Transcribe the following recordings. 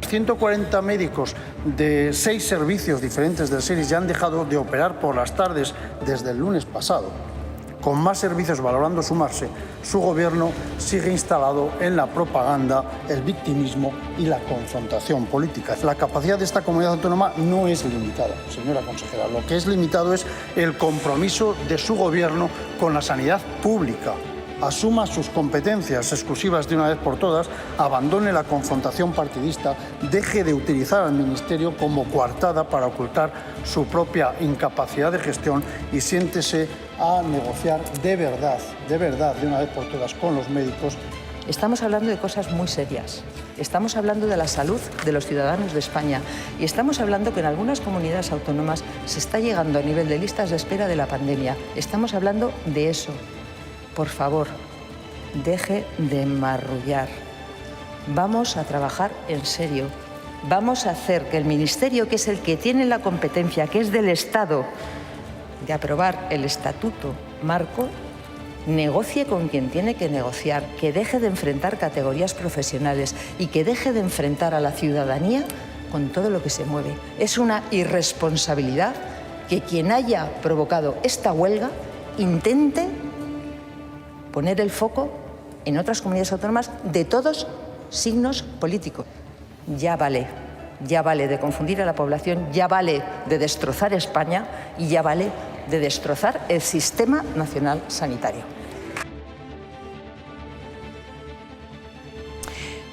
140 médicos de 6 servicios diferentes del SERIS ya han dejado de operar por las tardes desde el lunes pasado. Con más servicios valorando sumarse, su gobierno sigue instalado en la propaganda, el victimismo y la confrontación política. La capacidad de esta comunidad autónoma no es limitada, señora consejera. Lo que es limitado es el compromiso de su gobierno con la sanidad pública. Asuma sus competencias exclusivas de una vez por todas, abandone la confrontación partidista, deje de utilizar al Ministerio como coartada para ocultar su propia incapacidad de gestión y siéntese a negociar de verdad, de una vez por todas con los médicos. Estamos hablando de cosas muy serias. Estamos hablando de la salud de los ciudadanos de España y estamos hablando que en algunas comunidades autónomas se está llegando a nivel de listas de espera de la pandemia. Estamos hablando de eso. Por favor, deje de marrullar. Vamos a trabajar en serio. Vamos a hacer que el Ministerio, que es el que tiene la competencia, que es del Estado, de aprobar el Estatuto Marco, negocie con quien tiene que negociar, que deje de enfrentar categorías profesionales y que deje de enfrentar a la ciudadanía con todo lo que se mueve. Es una irresponsabilidad que quien haya provocado esta huelga intente poner el foco en otras comunidades autónomas de todos signos políticos. Ya vale de confundir a la población, ya vale de destrozar España y ya vale de destrozar el sistema nacional sanitario.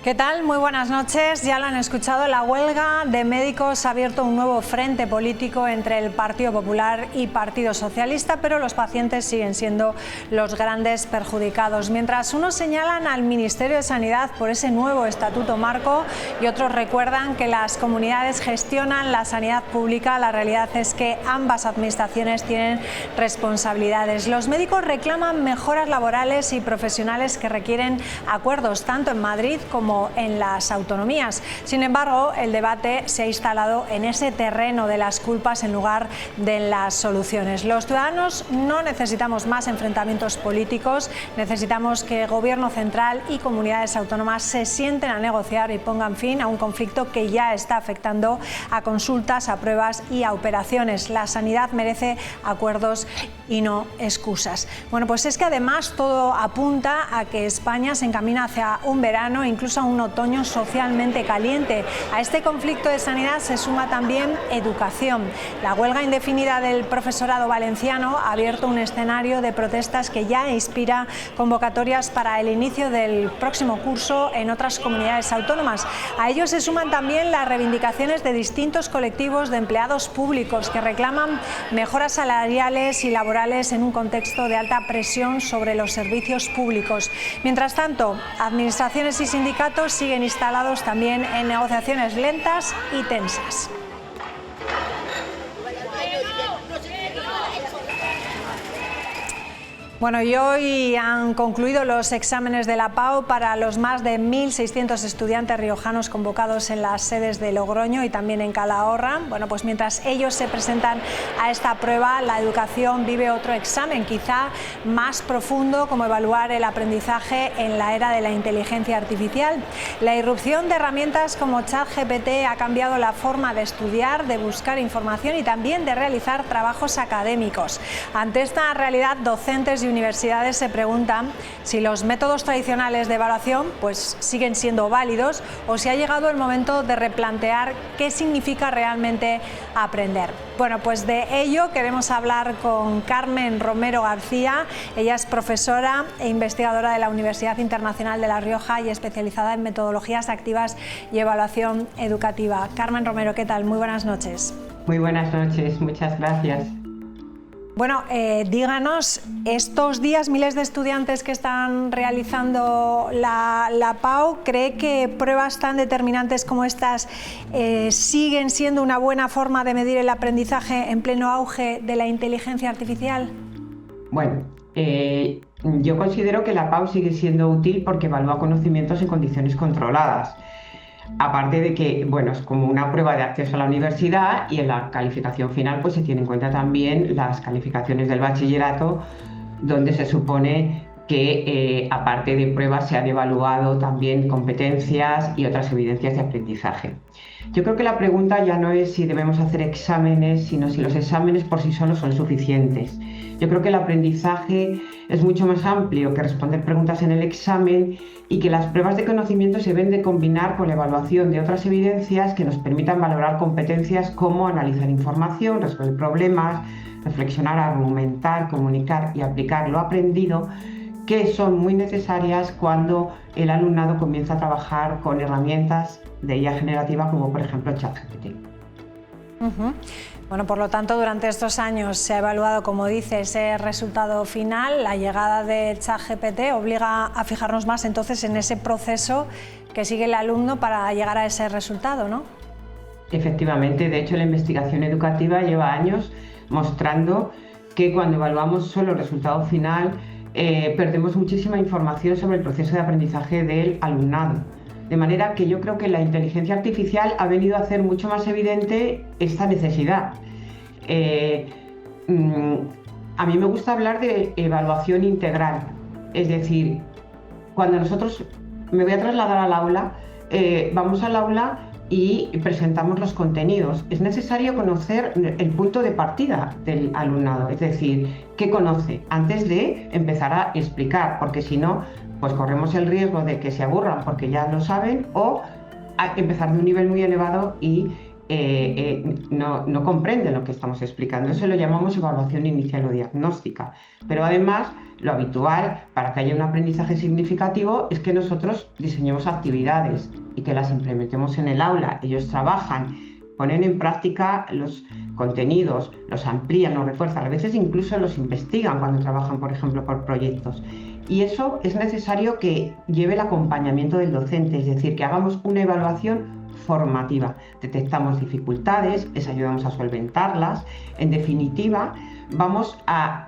¿Qué tal? Muy buenas noches. Ya lo han escuchado, la huelga de médicos ha abierto un nuevo frente político entre el Partido Popular y Partido Socialista, pero los pacientes siguen siendo los grandes perjudicados. Mientras unos señalan al Ministerio de Sanidad por ese nuevo Estatuto Marco y otros recuerdan que las comunidades gestionan la sanidad pública, la realidad es que ambas administraciones tienen responsabilidades. Los médicos reclaman mejoras laborales y profesionales que requieren acuerdos tanto en Madrid como en las autonomías. Sin embargo, el debate se ha instalado en ese terreno de las culpas en lugar de las soluciones. Los ciudadanos no necesitamos más enfrentamientos políticos, necesitamos que el Gobierno central y comunidades autónomas se sienten a negociar y pongan fin a un conflicto que ya está afectando a consultas, a pruebas y a operaciones. La sanidad merece acuerdos y no excusas. Bueno, pues es que además todo apunta a que España se encamina hacia un verano, incluso a un otoño socialmente caliente. A este conflicto de sanidad se suma también educación. La huelga indefinida del profesorado valenciano ha abierto un escenario de protestas que ya inspira convocatorias para el inicio del próximo curso en otras comunidades autónomas. A ello se suman también las reivindicaciones de distintos colectivos de empleados públicos que reclaman mejoras salariales y laborales en un contexto de alta presión sobre los servicios públicos. Mientras tanto, administraciones y sindicatos siguen instalados también en negociaciones lentas y tensas. Bueno, y hoy han concluido los exámenes de la PAU para los más de 1.600 estudiantes riojanos convocados en las sedes de Logroño y también en Calahorra. Bueno, pues mientras ellos se presentan a esta prueba, la educación vive otro examen, quizá más profundo, como evaluar el aprendizaje en la era de la inteligencia artificial. La irrupción de herramientas como ChatGPT ha cambiado la forma de estudiar, de buscar información y también de realizar trabajos académicos. Ante esta realidad, docentes y universidades se preguntan si los métodos tradicionales de evaluación pues siguen siendo válidos o si ha llegado el momento de replantear qué significa realmente aprender. Bueno, pues de ello queremos hablar con Carmen Romero García. Ella es profesora e investigadora de la Universidad Internacional de La Rioja y especializada en metodologías activas y evaluación educativa. Carmen Romero, ¿qué tal? Muy buenas noches. Muy buenas noches, muchas gracias. Bueno, díganos, estos días miles de estudiantes que están realizando la PAU, ¿cree que pruebas tan determinantes como estas siguen siendo una buena forma de medir el aprendizaje en pleno auge de la inteligencia artificial? Bueno, yo considero que la PAU sigue siendo útil porque evalúa conocimientos en condiciones controladas. Aparte de que, bueno, es como una prueba de acceso a la universidad y en la calificación final pues se tienen en cuenta también las calificaciones del bachillerato, donde se supone que aparte de pruebas se han evaluado también competencias y otras evidencias de aprendizaje. Yo creo que la pregunta ya no es si debemos hacer exámenes, sino si los exámenes por sí solos son suficientes. Yo creo que el aprendizaje es mucho más amplio que responder preguntas en el examen y que las pruebas de conocimiento se deben de combinar con la evaluación de otras evidencias que nos permitan valorar competencias como analizar información, resolver problemas, reflexionar, argumentar, comunicar y aplicar lo aprendido, que son muy necesarias cuando el alumnado comienza a trabajar con herramientas de IA generativa como por ejemplo ChatGPT. Bueno, por lo tanto, durante estos años se ha evaluado, como dice, ese resultado final. La llegada de ChatGPT obliga a fijarnos más entonces en ese proceso que sigue el alumno para llegar a ese resultado, ¿no? Efectivamente, de hecho la investigación educativa lleva años mostrando que cuando evaluamos solo el resultado final perdemos muchísima información sobre el proceso de aprendizaje del alumnado. De manera que yo creo que la inteligencia artificial ha venido a hacer mucho más evidente esta necesidad. A mí me gusta hablar de evaluación integral, es decir, cuando nosotros me voy a trasladar al aula, vamos al aula y presentamos los contenidos. Es necesario conocer el punto de partida del alumnado, es decir, qué conoce antes de empezar a explicar, porque si no, pues corremos el riesgo de que se aburran porque ya lo saben o a empezar de un nivel muy elevado y no comprenden lo que estamos explicando. Eso lo llamamos evaluación inicial o diagnóstica. Pero además, lo habitual para que haya un aprendizaje significativo es que nosotros diseñemos actividades y que las implementemos en el aula. Ellos trabajan, ponen en práctica los contenidos, los amplían, los refuerzan, a veces incluso los investigan cuando trabajan, por ejemplo, por proyectos. Y eso es necesario que lleve el acompañamiento del docente, es decir, que hagamos una evaluación formativa. Detectamos dificultades, les ayudamos a solventarlas. En definitiva, vamos a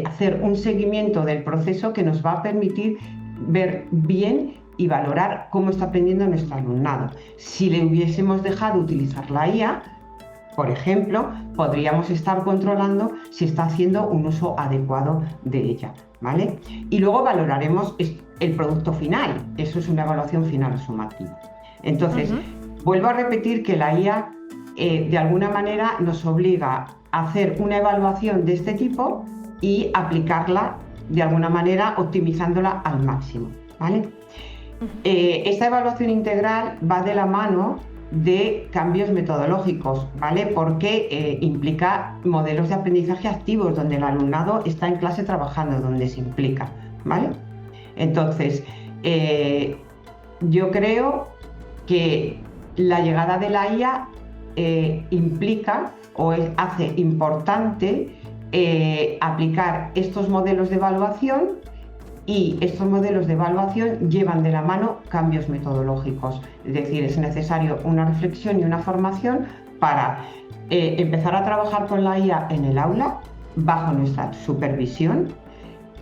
hacer un seguimiento del proceso que nos va a permitir ver bien y valorar cómo está aprendiendo nuestro alumnado. Si le hubiésemos dejado utilizar la IA, por ejemplo, podríamos estar controlando si está haciendo un uso adecuado de ella, ¿vale? Y luego valoraremos el producto final. Eso es una evaluación final sumativa. Entonces, vuelvo a repetir que la IA de alguna manera nos obliga a hacer una evaluación de este tipo y aplicarla de alguna manera optimizándola al máximo, ¿vale? Esta evaluación integral va de la mano de cambios metodológicos, ¿vale? Porque implica modelos de aprendizaje activos donde el alumnado está en clase trabajando, donde se implica, ¿vale? Entonces, yo creo que la llegada de la IA implica o hace importante aplicar estos modelos de evaluación, y estos modelos de evaluación llevan de la mano cambios metodológicos. Es decir, es necesario una reflexión y una formación para empezar a trabajar con la IA en el aula bajo nuestra supervisión,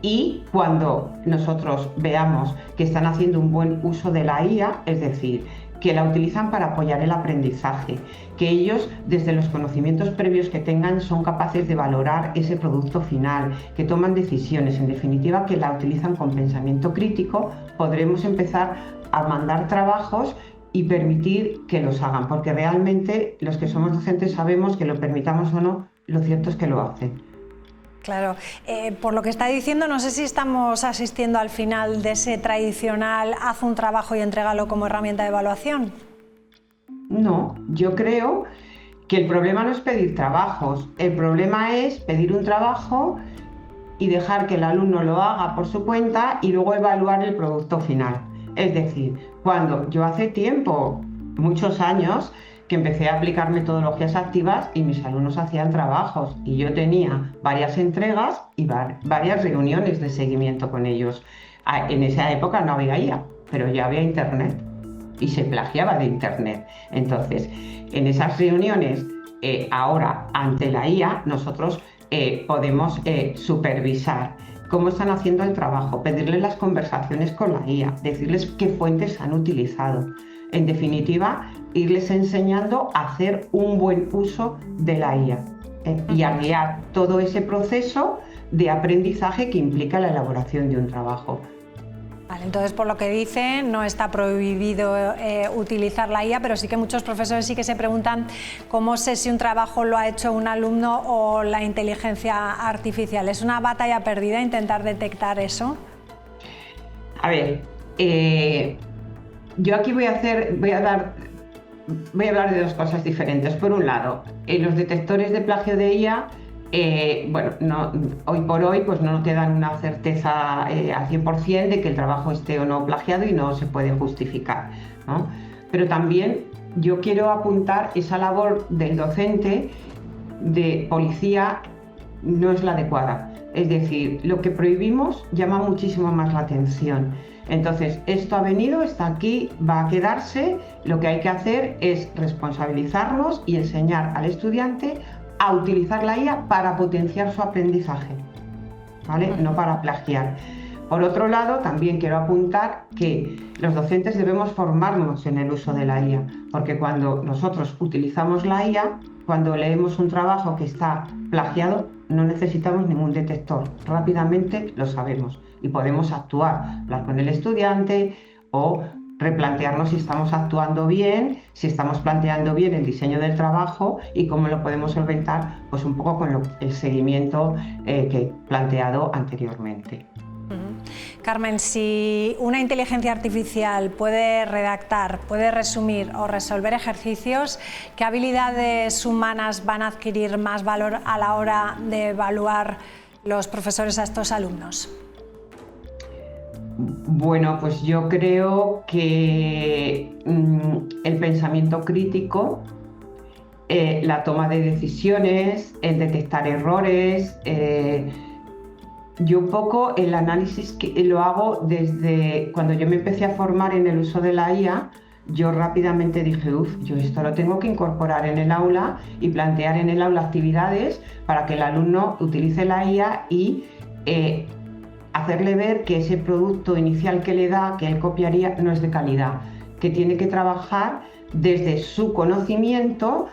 y cuando nosotros veamos que están haciendo un buen uso de la IA, es decir, que la utilizan para apoyar el aprendizaje, que ellos, desde los conocimientos previos que tengan, son capaces de valorar ese producto final, que toman decisiones, en definitiva, que la utilizan con pensamiento crítico, podremos empezar a mandar trabajos y permitir que los hagan, porque realmente los que somos docentes sabemos que lo permitamos o no, lo cierto es que lo hacen. Claro, por lo que está diciendo, no sé si estamos asistiendo al final de ese tradicional haz un trabajo y entrégalo como herramienta de evaluación. No, yo creo que el problema no es pedir trabajos, el problema es pedir un trabajo y dejar que el alumno lo haga por su cuenta y luego evaluar el producto final. Es decir, cuando yo hace tiempo, muchos años, que empecé a aplicar metodologías activas y mis alumnos hacían trabajos y yo tenía varias entregas y varias reuniones de seguimiento con ellos. En esa época no había IA, pero ya había internet y se plagiaba de internet. Entonces, en esas reuniones, ahora ante la IA, nosotros podemos supervisar cómo están haciendo el trabajo, pedirles las conversaciones con la IA, decirles qué fuentes han utilizado. En definitiva, irles enseñando a hacer un buen uso de la IA y a guiar todo ese proceso de aprendizaje que implica la elaboración de un trabajo. Vale, entonces, por lo que dice, no está prohibido utilizar la IA, pero sí que muchos profesores sí que se preguntan cómo sé si un trabajo lo ha hecho un alumno o la inteligencia artificial. ¿Es una batalla perdida intentar detectar eso? A ver, yo aquí voy a hablar de dos cosas diferentes. Por un lado, los detectores de plagio de IA, hoy por hoy pues no te dan una certeza al 100% de que el trabajo esté o no plagiado y no se puede justificar, ¿no? Pero también yo quiero apuntar esa labor del docente de policía no es la adecuada. Es decir, lo que prohibimos llama muchísimo más la atención. Entonces, esto ha venido, está aquí, va a quedarse. Lo que hay que hacer es responsabilizarnos y enseñar al estudiante a utilizar la IA para potenciar su aprendizaje, ¿vale? No para plagiar. Por otro lado, también quiero apuntar que los docentes debemos formarnos en el uso de la IA, porque cuando nosotros utilizamos la IA, cuando leemos un trabajo que está plagiado, no necesitamos ningún detector, rápidamente lo sabemos y podemos actuar, hablar con el estudiante o replantearnos si estamos actuando bien, si estamos planteando bien el diseño del trabajo y cómo lo podemos solventar, pues un poco con el seguimiento que he planteado anteriormente. Carmen, si una inteligencia artificial puede redactar, puede resumir o resolver ejercicios, ¿qué habilidades humanas van a adquirir más valor a la hora de evaluar los profesores a estos alumnos? Bueno, pues yo creo que el pensamiento crítico, la toma de decisiones, el detectar errores, yo un poco el análisis que lo hago desde cuando yo me empecé a formar en el uso de la IA, yo rápidamente dije, yo esto lo tengo que incorporar en el aula y plantear en el aula actividades para que el alumno utilice la IA y hacerle ver que ese producto inicial que le da, que él copiaría, no es de calidad, que tiene que trabajar desde su conocimiento,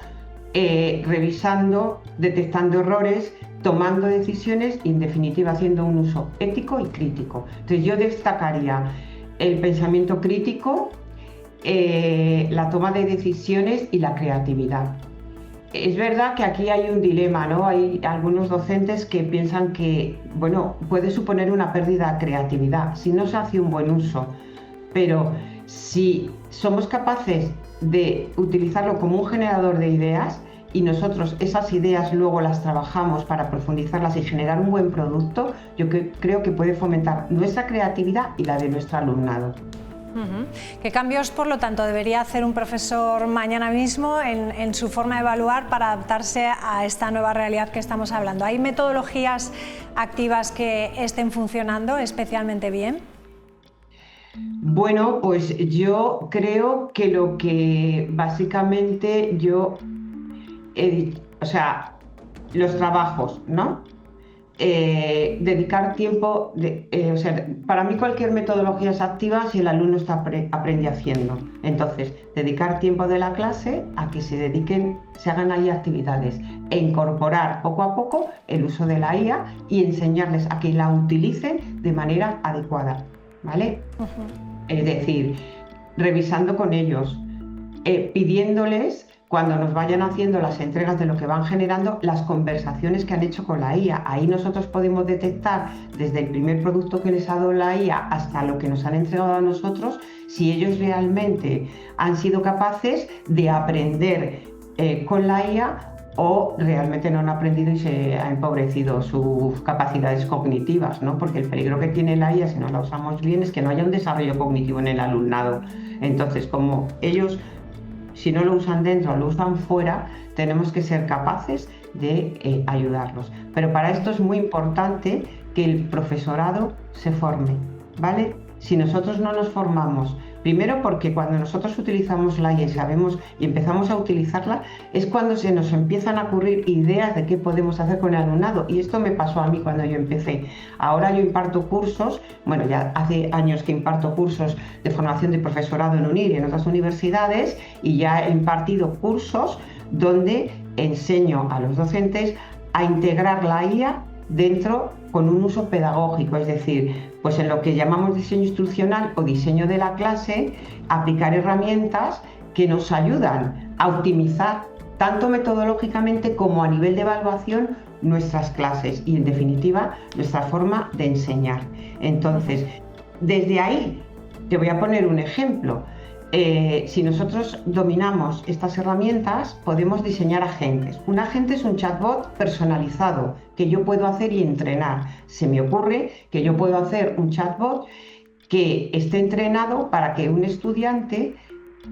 revisando, detectando errores, tomando decisiones y en definitiva haciendo un uso ético y crítico. Entonces yo destacaría el pensamiento crítico, la toma de decisiones y la creatividad. Es verdad que aquí hay un dilema, ¿no? Hay algunos docentes que piensan que, bueno, puede suponer una pérdida de creatividad si no se hace un buen uso, pero si somos capaces de utilizarlo como un generador de ideas y nosotros esas ideas luego las trabajamos para profundizarlas y generar un buen producto, yo creo que puede fomentar nuestra creatividad y la de nuestro alumnado. ¿Qué cambios, por lo tanto, debería hacer un profesor mañana mismo en su forma de evaluar para adaptarse a esta nueva realidad que estamos hablando? ¿Hay metodologías activas que estén funcionando especialmente bien? Bueno, pues yo creo que lo que básicamente yo he dicho, o sea, los trabajos, ¿no? Dedicar tiempo, o sea, para mí cualquier metodología es activa si el alumno aprende haciendo. Entonces, dedicar tiempo de la clase a que se hagan ahí actividades e incorporar poco a poco el uso de la IA y enseñarles a que la utilicen de manera adecuada, ¿vale? Es decir, revisando con ellos, pidiéndoles, cuando nos vayan haciendo las entregas de lo que van generando, las conversaciones que han hecho con la IA. Ahí nosotros podemos detectar desde el primer producto que les ha dado la IA hasta lo que nos han entregado a nosotros, si ellos realmente han sido capaces de aprender con la IA o realmente no han aprendido y se han empobrecido sus capacidades cognitivas, ¿no? Porque el peligro que tiene la IA, si no la usamos bien, es que no haya un desarrollo cognitivo en el alumnado. Entonces, como ellos, si no lo usan dentro, lo usan fuera, tenemos que ser capaces de ayudarlos. Pero para esto es muy importante que el profesorado se forme, ¿vale? Si nosotros no nos formamos, primero porque cuando nosotros utilizamos la IA y sabemos y empezamos a utilizarla, es cuando se nos empiezan a ocurrir ideas de qué podemos hacer con el alumnado. Y esto me pasó a mí cuando yo empecé. Ahora yo imparto cursos, bueno, ya hace años que imparto cursos de formación de profesorado en UNIR y en otras universidades, y ya he impartido cursos donde enseño a los docentes a integrar la IA dentro con un uso pedagógico, es decir, pues en lo que llamamos diseño instruccional o diseño de la clase, aplicar herramientas que nos ayudan a optimizar tanto metodológicamente como a nivel de evaluación nuestras clases y, en definitiva, nuestra forma de enseñar. Entonces, desde ahí, te voy a poner un ejemplo. Si nosotros dominamos estas herramientas, podemos diseñar agentes. Un agente es un chatbot personalizado que yo puedo hacer y entrenar. Se me ocurre que yo puedo hacer un chatbot que esté entrenado para que un estudiante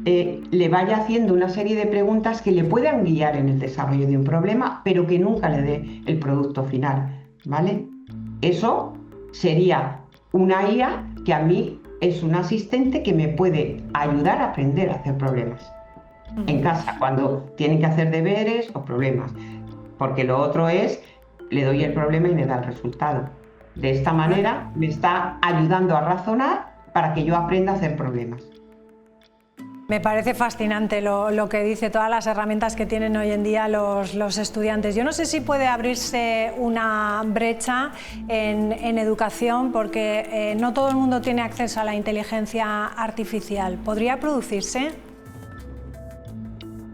le vaya haciendo una serie de preguntas que le puedan guiar en el desarrollo de un problema, pero que nunca le dé el producto final, ¿vale? Eso sería una IA que a mí es un asistente que me puede ayudar a aprender a hacer problemas en casa, cuando tienen que hacer deberes o problemas, porque lo otro es, le doy el problema y me da el resultado. De esta manera me está ayudando a razonar para que yo aprenda a hacer problemas. Me parece fascinante lo que dice, todas las herramientas que tienen hoy en día los estudiantes. Yo no sé si puede abrirse una brecha en educación, porque no todo el mundo tiene acceso a la inteligencia artificial. ¿Podría producirse?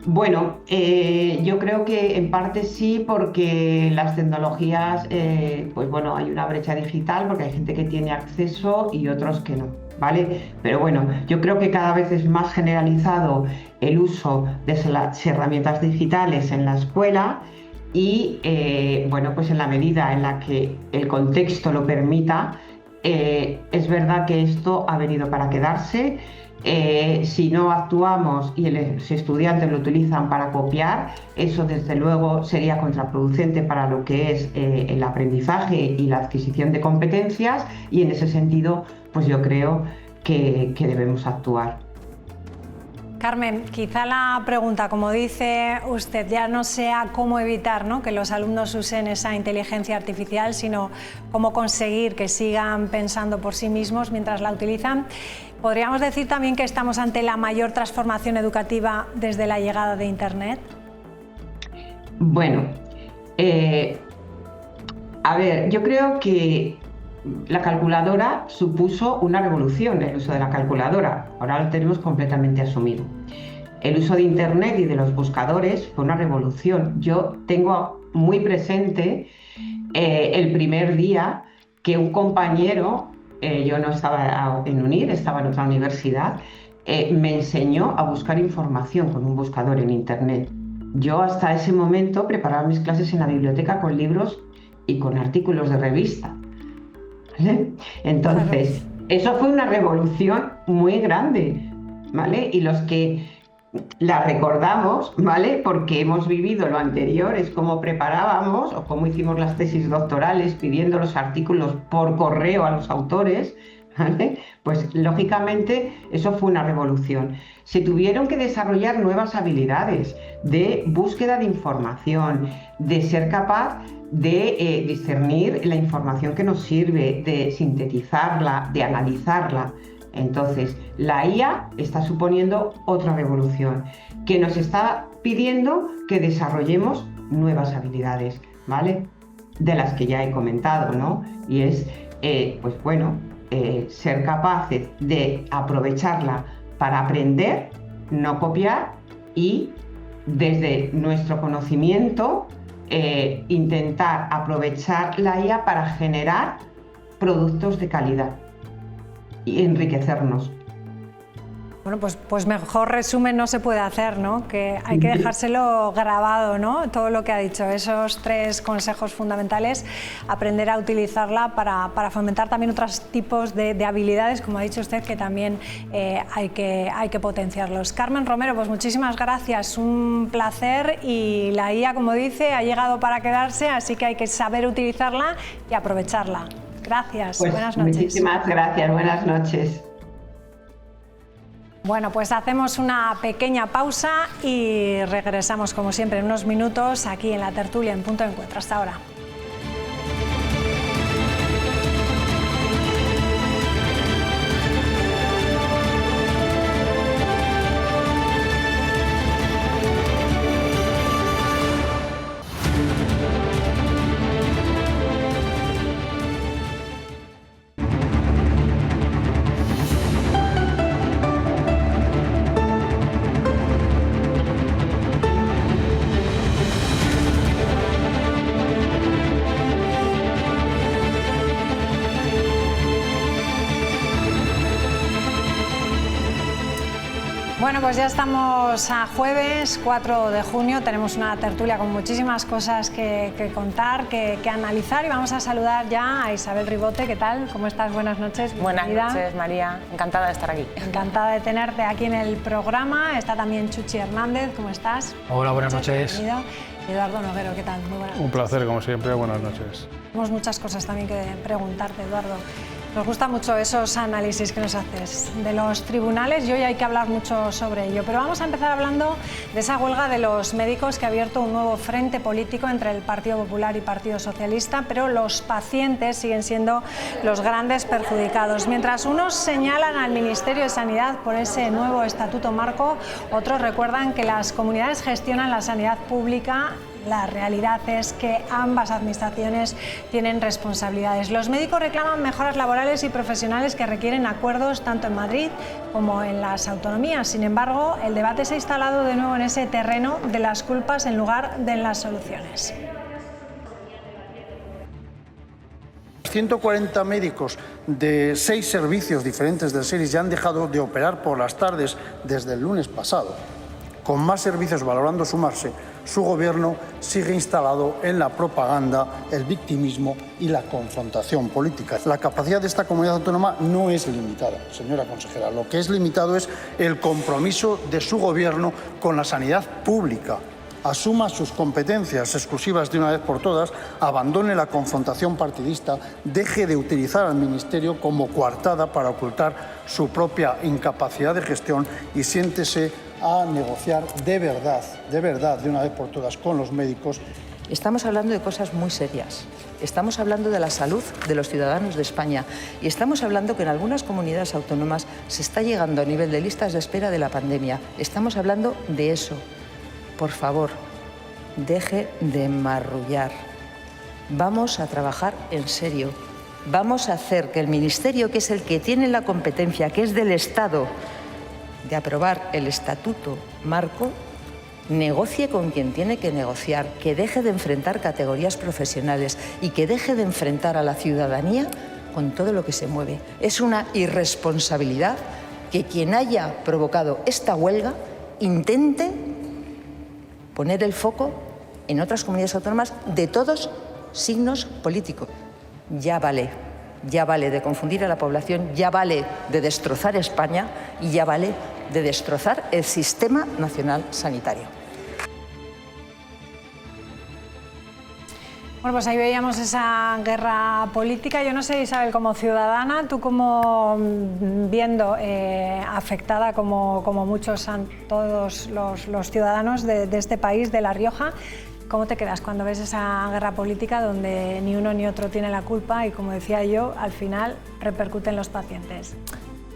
Bueno, yo creo que en parte sí, porque las tecnologías, pues bueno, hay una brecha digital porque hay gente que tiene acceso y otros que no, ¿vale? Pero bueno, yo creo que cada vez es más generalizado el uso de las herramientas digitales en la escuela y, bueno, pues en la medida en la que el contexto lo permita, es verdad que esto ha venido para quedarse. Si no actuamos y los estudiantes lo utilizan para copiar, eso desde luego sería contraproducente para lo que es el aprendizaje y la adquisición de competencias, y en ese sentido pues yo creo que debemos actuar. Carmen, quizá la pregunta, como dice usted, ya no sea cómo evitar, ¿no?, que los alumnos usen esa inteligencia artificial, sino cómo conseguir que sigan pensando por sí mismos mientras la utilizan. ¿Podríamos decir también que estamos ante la mayor transformación educativa desde la llegada de Internet? Bueno, a ver, yo creo que la calculadora supuso una revolución, el uso de la calculadora. Ahora lo tenemos completamente asumido. El uso de Internet y de los buscadores fue una revolución. Yo tengo muy presente el primer día que un compañero, yo no estaba en UNIR, estaba en otra universidad, me enseñó a buscar información con un buscador en Internet. Yo hasta ese momento preparaba mis clases en la biblioteca con libros y con artículos de revista. ¿Vale? Entonces, eso fue una revolución muy grande, ¿vale? Y los que la recordamos, ¿vale?, porque hemos vivido lo anterior, es cómo preparábamos o cómo hicimos las tesis doctorales pidiendo los artículos por correo a los autores, ¿vale? Pues lógicamente eso fue una revolución. Se tuvieron que desarrollar nuevas habilidades de búsqueda de información, de ser capaz de discernir la información que nos sirve, de sintetizarla, de analizarla. Entonces, la IA está suponiendo otra revolución que nos está pidiendo que desarrollemos nuevas habilidades, ¿vale? De las que ya he comentado, ¿no? Y es, pues bueno, ser capaces de aprovecharla para aprender, no copiar, y desde nuestro conocimiento intentar aprovechar la IA para generar productos de calidad y enriquecernos. Bueno, pues mejor resumen no se puede hacer, ¿no? Que hay que dejárselo grabado, ¿no? Todo lo que ha dicho, esos 3 consejos fundamentales, aprender a utilizarla para fomentar también otros tipos de habilidades, como ha dicho usted, que también hay que potenciarlos. Carmen Romero, pues muchísimas gracias, un placer, y la IA, como dice, ha llegado para quedarse, así que hay que saber utilizarla y aprovecharla. Gracias, pues buenas noches. Muchísimas gracias, buenas noches. Bueno, pues hacemos una pequeña pausa y regresamos, como siempre, en unos minutos aquí en la tertulia en Punto de Encuentro. Hasta ahora. Bueno, pues ya estamos a jueves 4 de junio, tenemos una tertulia con muchísimas cosas que contar, que analizar y vamos a saludar ya a Isabel Ribote. ¿Qué tal? ¿Cómo estás? Buenas noches. Buenas noches, María. Encantada de estar aquí. Encantada de tenerte aquí en el programa. Está también Chuchi Hernández. ¿Cómo estás? Hola, buenas noches. Bienvenido. Eduardo Noguero, ¿qué tal? Muy buenas noches. Un placer, como siempre. Buenas noches. Tenemos muchas cosas también que preguntarte, Eduardo. Nos gustan mucho esos análisis que nos haces de los tribunales y hoy hay que hablar mucho sobre ello. Pero vamos a empezar hablando de esa huelga de los médicos que ha abierto un nuevo frente político entre el Partido Popular y Partido Socialista, pero los pacientes siguen siendo los grandes perjudicados. Mientras unos señalan al Ministerio de Sanidad por ese nuevo estatuto marco, otros recuerdan que las comunidades gestionan la sanidad pública. La realidad es que ambas administraciones tienen responsabilidades. Los médicos reclaman mejoras laborales y profesionales que requieren acuerdos tanto en Madrid como en las autonomías. Sin embargo, el debate se ha instalado de nuevo en ese terreno de las culpas en lugar de en las soluciones. 140 médicos de 6 servicios diferentes del SERIS ya han dejado de operar por las tardes desde el lunes pasado. Con más servicios valorando sumarse, su gobierno sigue instalado en la propaganda, el victimismo y la confrontación política. La capacidad de esta comunidad autónoma no es limitada, señora consejera. Lo que es limitado es el compromiso de su gobierno con la sanidad pública. Asuma sus competencias exclusivas de una vez por todas, abandone la confrontación partidista, deje de utilizar al Ministerio como coartada para ocultar su propia incapacidad de gestión y siéntese a negociar de verdad, de una vez por todas con los médicos. Estamos hablando de cosas muy serias. Estamos hablando de la salud de los ciudadanos de España y estamos hablando que en algunas comunidades autónomas se está llegando a nivel de listas de espera de la pandemia. Estamos hablando de eso. Por favor, deje de marrullar. Vamos a trabajar en serio. Vamos a hacer que el Ministerio, que es el que tiene la competencia, que es del Estado, de aprobar el estatuto marco, negocie con quien tiene que negociar, que deje de enfrentar categorías profesionales y que deje de enfrentar a la ciudadanía con todo lo que se mueve. Es una irresponsabilidad que quien haya provocado esta huelga intente poner el foco en otras comunidades autónomas de todos signos políticos. Ya vale de confundir a la población, ya vale de destrozar España y ya vale de destrozar el Sistema Nacional Sanitario. Bueno, pues ahí veíamos esa guerra política. Yo no sé, Isabel, como ciudadana, tú como viendo afectada como muchos, todos los ciudadanos de este país, de La Rioja, ¿cómo te quedas cuando ves esa guerra política donde ni uno ni otro tiene la culpa y, como decía yo, al final repercute en los pacientes?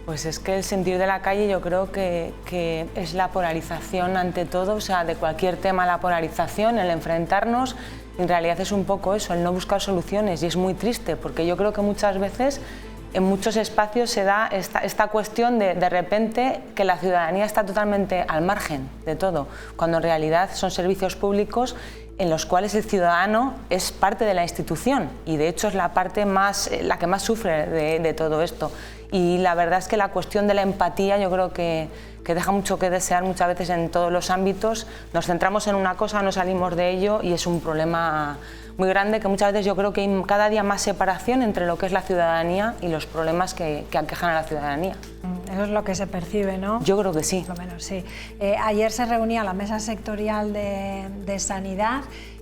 Pues es que el sentir de la calle yo creo que es la polarización ante todo, o sea, de cualquier tema la polarización, el enfrentarnos, en realidad es un poco eso, el no buscar soluciones y es muy triste porque yo creo que muchas veces en muchos espacios se da esta cuestión de repente que la ciudadanía está totalmente al margen de todo, cuando en realidad son servicios públicos en los cuales el ciudadano es parte de la institución y de hecho es la parte la que más sufre de todo esto. Y la verdad es que la cuestión de la empatía yo creo que deja mucho que desear muchas veces en todos los ámbitos. Nos centramos en una cosa, no salimos de ello y es un problema muy grande que muchas veces yo creo que hay cada día más separación entre lo que es la ciudadanía y los problemas que aquejan a la ciudadanía. Eso es lo que se percibe, ¿no? Yo creo que sí. Por lo menos, sí. Ayer se reunía la mesa sectorial de sanidad.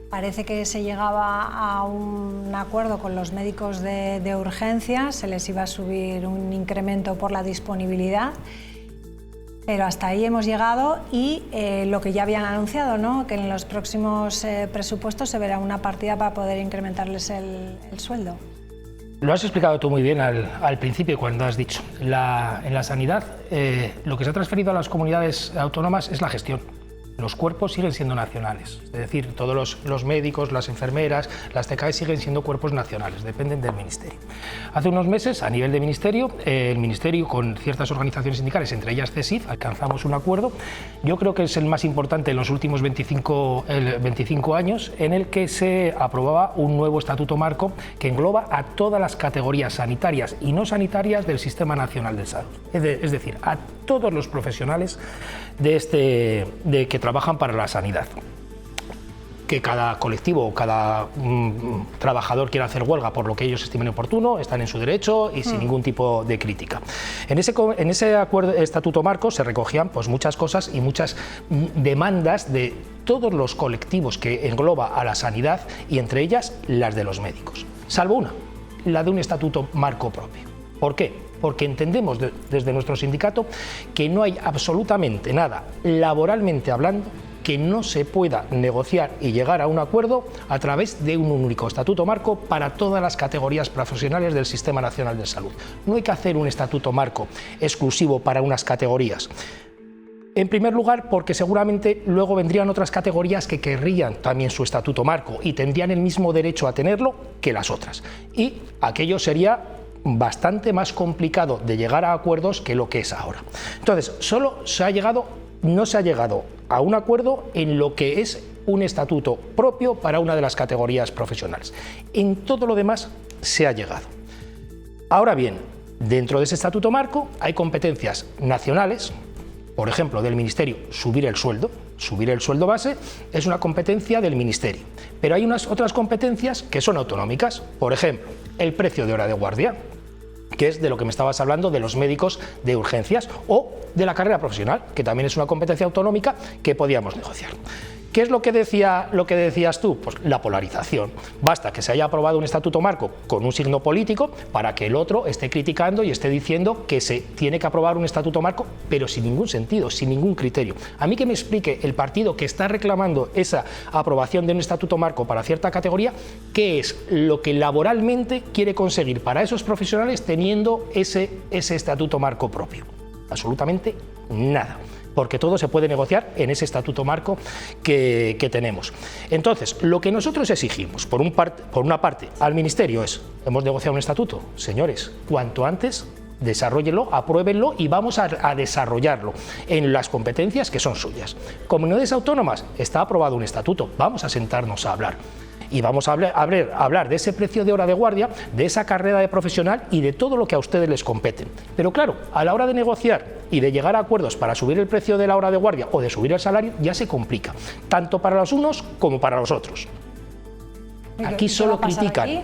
Parece que se llegaba a un acuerdo con los médicos de urgencias, se les iba a subir un incremento por la disponibilidad, pero hasta ahí hemos llegado y lo que ya habían anunciado, ¿no? Que en los próximos presupuestos se verá una partida para poder incrementarles el sueldo. Lo has explicado tú muy bien al principio cuando has dicho, en la sanidad lo que se ha transferido a las comunidades autónomas es la gestión. los cuerpos siguen siendo nacionales, es decir, todos los médicos, las enfermeras, las TKE siguen siendo cuerpos nacionales, dependen del Ministerio. Hace unos meses, a nivel de Ministerio, el Ministerio con ciertas organizaciones sindicales, entre ellas CESIF, alcanzamos un acuerdo, yo creo que es el más importante en los últimos 25 años, en el que se aprobaba un nuevo estatuto marco que engloba a todas las categorías sanitarias y no sanitarias del Sistema Nacional de Salud, es decir, a todos los profesionales que trabajan para la sanidad. Que cada colectivo o cada trabajador quiera hacer huelga por lo que ellos estimen oportuno, están en su derecho y sin ningún tipo de crítica. En ese acuerdo, estatuto marco se recogían pues, muchas cosas y muchas demandas de todos los colectivos que engloba a la sanidad y entre ellas las de los médicos, salvo una, la de un estatuto marco propio. ¿Por qué? Porque entendemos desde nuestro sindicato que no hay absolutamente nada, laboralmente hablando, que no se pueda negociar y llegar a un acuerdo a través de un único estatuto marco para todas las categorías profesionales del Sistema Nacional de Salud. No hay que hacer un estatuto marco exclusivo para unas categorías. En primer lugar, porque seguramente luego vendrían otras categorías que querrían también su estatuto marco y tendrían el mismo derecho a tenerlo que las otras. Y aquello sería bastante más complicado de llegar a acuerdos que lo que es ahora. Entonces, no se ha llegado a un acuerdo en lo que es un estatuto propio para una de las categorías profesionales. En todo lo demás se ha llegado. Ahora bien, dentro de ese estatuto marco hay competencias nacionales, por ejemplo, del Ministerio, subir el sueldo base es una competencia del Ministerio, pero hay unas otras competencias que son autonómicas, por ejemplo, el precio de hora de guardia, que es de lo que me estabas hablando de los médicos de urgencias, o de la carrera profesional, que también es una competencia autonómica que podíamos negociar. ¿Qué es lo que decías tú? Pues la polarización. Basta que se haya aprobado un estatuto marco con un signo político para que el otro esté criticando y esté diciendo que se tiene que aprobar un estatuto marco, pero sin ningún sentido, sin ningún criterio. A mí que me explique el partido que está reclamando esa aprobación de un estatuto marco para cierta categoría, qué es lo que laboralmente quiere conseguir para esos profesionales teniendo ese estatuto marco propio. Absolutamente nada, porque todo se puede negociar en ese estatuto marco que tenemos. Entonces, lo que nosotros exigimos, por una parte, al Ministerio es, hemos negociado un estatuto, señores, cuanto antes desarróllenlo, apruébenlo y vamos a desarrollarlo en las competencias que son suyas. Comunidades autónomas, está aprobado un estatuto, vamos a sentarnos a hablar. Y vamos a hablar de ese precio de hora de guardia, de esa carrera de profesional y de todo lo que a ustedes les compete. Pero claro, a la hora de negociar y de llegar a acuerdos para subir el precio de la hora de guardia o de subir el salario, ya se complica, tanto para los unos como para los otros. Aquí solo critican.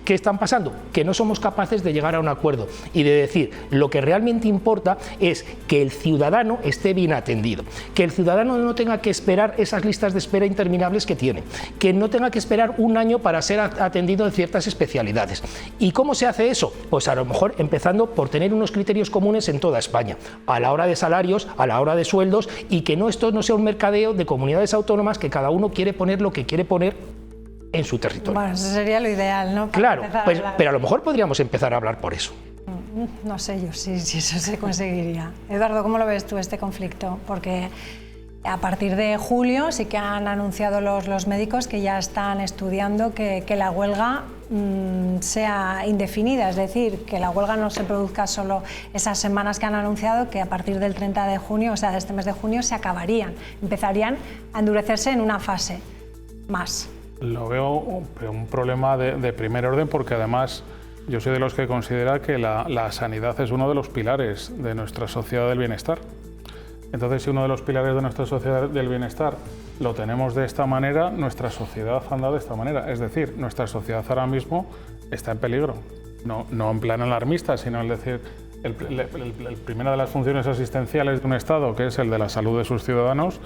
¿Qué están pasando? Que no somos capaces de llegar a un acuerdo y de decir lo que realmente importa es que el ciudadano esté bien atendido, que el ciudadano no tenga que esperar esas listas de espera interminables que tiene, que no tenga que esperar un año para ser atendido en ciertas especialidades. ¿Y cómo se hace eso? Pues a lo mejor empezando por tener unos criterios comunes en toda España, a la hora de salarios, a la hora de sueldos, y que esto no sea un mercadeo de comunidades autónomas que cada uno quiere poner lo que quiere poner en su territorio. Bueno, eso sería lo ideal, ¿no? Claro, pues, pero a lo mejor podríamos empezar a hablar por eso. No sé yo si eso se conseguiría. Eduardo, ¿cómo lo ves tú este conflicto? Porque a partir de julio sí que han anunciado los médicos que ya están estudiando que la huelga sea indefinida, es decir, que la huelga no se produzca solo esas semanas que han anunciado, que a partir del 30 de junio, o sea, de este mes de junio, se acabarían, empezarían a endurecerse en una fase más. Lo veo un problema de primer orden porque además yo soy de los que considera que la sanidad es uno de los pilares de nuestra sociedad del bienestar. Entonces, si uno de los pilares de nuestra sociedad del bienestar lo tenemos de esta manera, nuestra sociedad anda de esta manera. Es decir, nuestra sociedad ahora mismo está en peligro. No en plan alarmista, sino en decir, primera de las funciones asistenciales de un Estado, que es el de la salud de sus ciudadanos,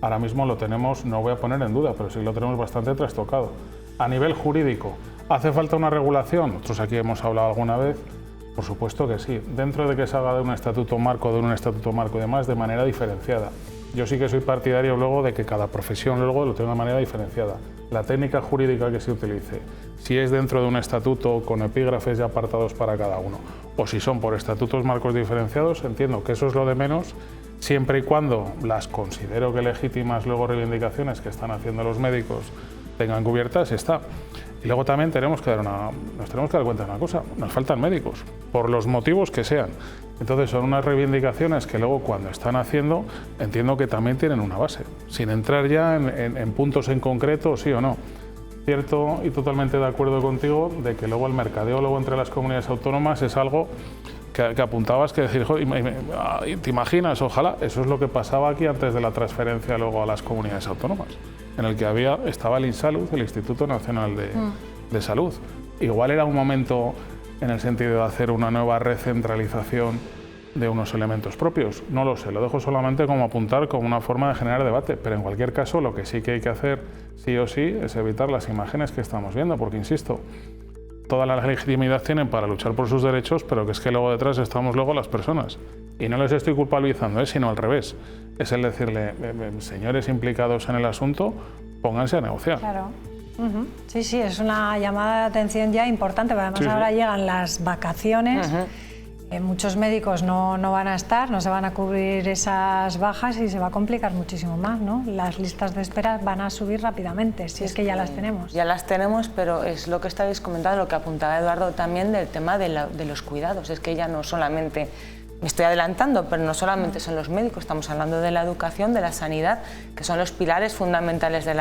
ahora mismo lo tenemos, no voy a poner en duda, pero sí lo tenemos bastante trastocado. A nivel jurídico, ¿hace falta una regulación? Nosotros aquí hemos hablado alguna vez, por supuesto que sí, dentro de que se haga de un estatuto marco y demás, de manera diferenciada. Yo sí que soy partidario luego de que cada profesión luego lo tenga de manera diferenciada. La técnica jurídica que se utilice, si es dentro de un estatuto con epígrafes y apartados para cada uno, o si son por estatutos marcos diferenciados, entiendo que eso es lo de menos, siempre y cuando las considero que legítimas luego reivindicaciones que están haciendo los médicos tengan cubiertas, está. Y luego también nos tenemos que dar cuenta de una cosa, nos faltan médicos, por los motivos que sean. Entonces son unas reivindicaciones que luego cuando están haciendo, entiendo que también tienen una base, sin entrar ya en puntos en concreto, sí o no. Cierto y totalmente de acuerdo contigo de que luego el mercadeo luego entre las comunidades autónomas es algo que apuntabas que decir, ¿te imaginas? Ojalá, eso es lo que pasaba aquí antes de la transferencia luego a las comunidades autónomas, en el que estaba el INSALUD, el Instituto Nacional de Salud. Igual era un momento en el sentido de hacer una nueva recentralización de unos elementos propios. No lo sé, lo dejo solamente como apuntar como una forma de generar debate, pero en cualquier caso lo que sí que hay que hacer sí o sí es evitar las imágenes que estamos viendo, porque insisto, toda la legitimidad tienen para luchar por sus derechos, pero que es que luego detrás estamos luego las personas. Y no les estoy culpabilizando, sino al revés. Es el decirle, señores implicados en el asunto, pónganse a negociar. Claro. Sí, sí, es una llamada de atención ya importante, porque además ahora llegan las vacaciones. Muchos médicos no van a estar, no se van a cubrir esas bajas y se va a complicar muchísimo más, ¿no? Las listas de espera van a subir rápidamente, si es que ya las tenemos. Ya las tenemos, pero es lo que estáis comentando, lo que apuntaba Eduardo también del tema de los cuidados. Es que ya no solamente, me estoy adelantando, pero no solamente son los médicos, estamos hablando de la educación, de la sanidad, que son los pilares fundamentales del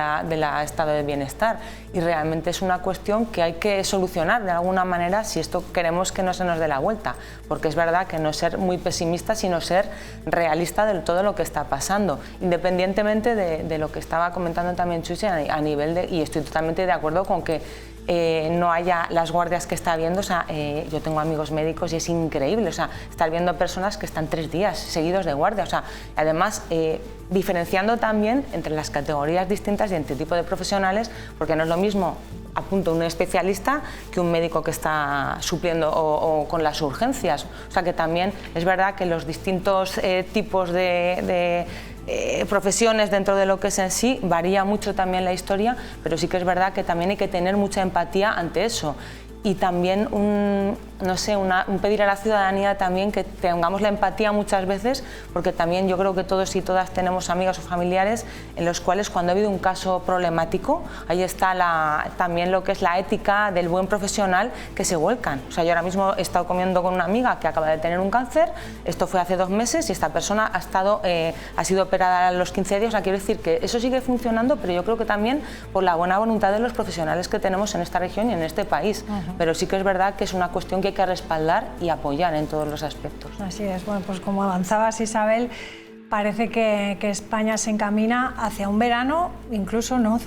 estado de bienestar. Y realmente es una cuestión que hay que solucionar de alguna manera si esto queremos que no se nos dé la vuelta. Porque es verdad que no ser muy pesimista, sino ser realista de todo lo que está pasando. Independientemente de lo que estaba comentando también Chuchi a nivel de... Y estoy totalmente de acuerdo con que no haya las guardias que está viendo. O sea, yo tengo amigos médicos y es increíble, o sea, estar viendo personas que están 3 días seguidos de guardia, o sea, además diferenciando también entre las categorías distintas y entre tipo de profesionales, porque no es lo mismo, apunto, un especialista que un médico que está supliendo o con las urgencias. O sea, que también es verdad que los distintos tipos de profesiones dentro de lo que es en sí, varía mucho también la historia, pero sí que es verdad que también hay que tener mucha empatía ante eso. Y también un pedir a la ciudadanía también que tengamos la empatía muchas veces, porque también yo creo que todos y todas tenemos amigos o familiares en los cuales cuando ha habido un caso problemático, ahí está también lo que es la ética del buen profesional que se vuelcan. O sea, yo ahora mismo he estado comiendo con una amiga que acaba de tener un cáncer, esto fue hace 2 meses y esta persona ha sido operada a los 15 días, o sea, quiero decir que eso sigue funcionando, pero yo creo que también por la buena voluntad de los profesionales que tenemos en esta región y en este país. Pero sí que es verdad que es una cuestión que hay que respaldar y apoyar en todos los aspectos. Así es. Bueno, pues como avanzabas, Isabel, parece que España se encamina hacia un verano, incluso, ¿no,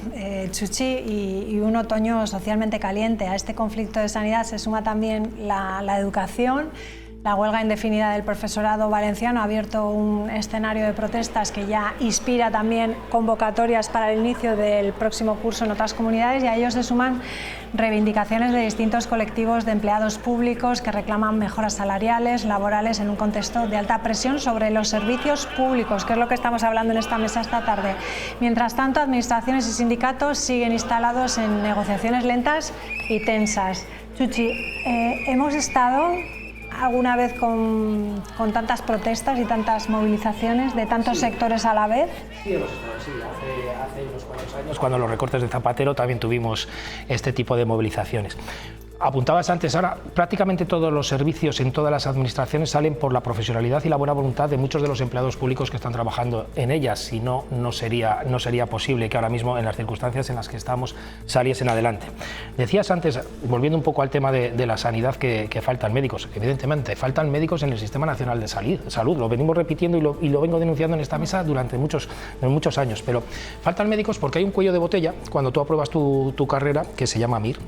Chuchi, y un otoño socialmente caliente. A este conflicto de sanidad se suma también la educación. La huelga indefinida del profesorado valenciano ha abierto un escenario de protestas que ya inspira también convocatorias para el inicio del próximo curso en otras comunidades, y a ellos se suman reivindicaciones de distintos colectivos de empleados públicos que reclaman mejoras salariales, laborales, en un contexto de alta presión sobre los servicios públicos, que es lo que estamos hablando en esta mesa esta tarde. Mientras tanto, administraciones y sindicatos siguen instalados en negociaciones lentas y tensas. Chuchi, hemos estado alguna vez con tantas protestas y tantas movilizaciones de tantos sectores a la vez? Sí, hemos estado, sí. Hace unos cuantos años, cuando los recortes de Zapatero, también tuvimos este tipo de movilizaciones. Apuntabas antes, ahora prácticamente todos los servicios en todas las administraciones salen por la profesionalidad y la buena voluntad de muchos de los empleados públicos que están trabajando en ellas, si no, no sería posible que ahora mismo en las circunstancias en las que estamos saliesen adelante. Decías antes, volviendo un poco al tema de la sanidad, que faltan médicos. Evidentemente, faltan médicos en el Sistema Nacional de Salud, lo venimos repitiendo y lo vengo denunciando en esta mesa durante muchos años, pero faltan médicos porque hay un cuello de botella cuando tú apruebas tu carrera que se llama MIR,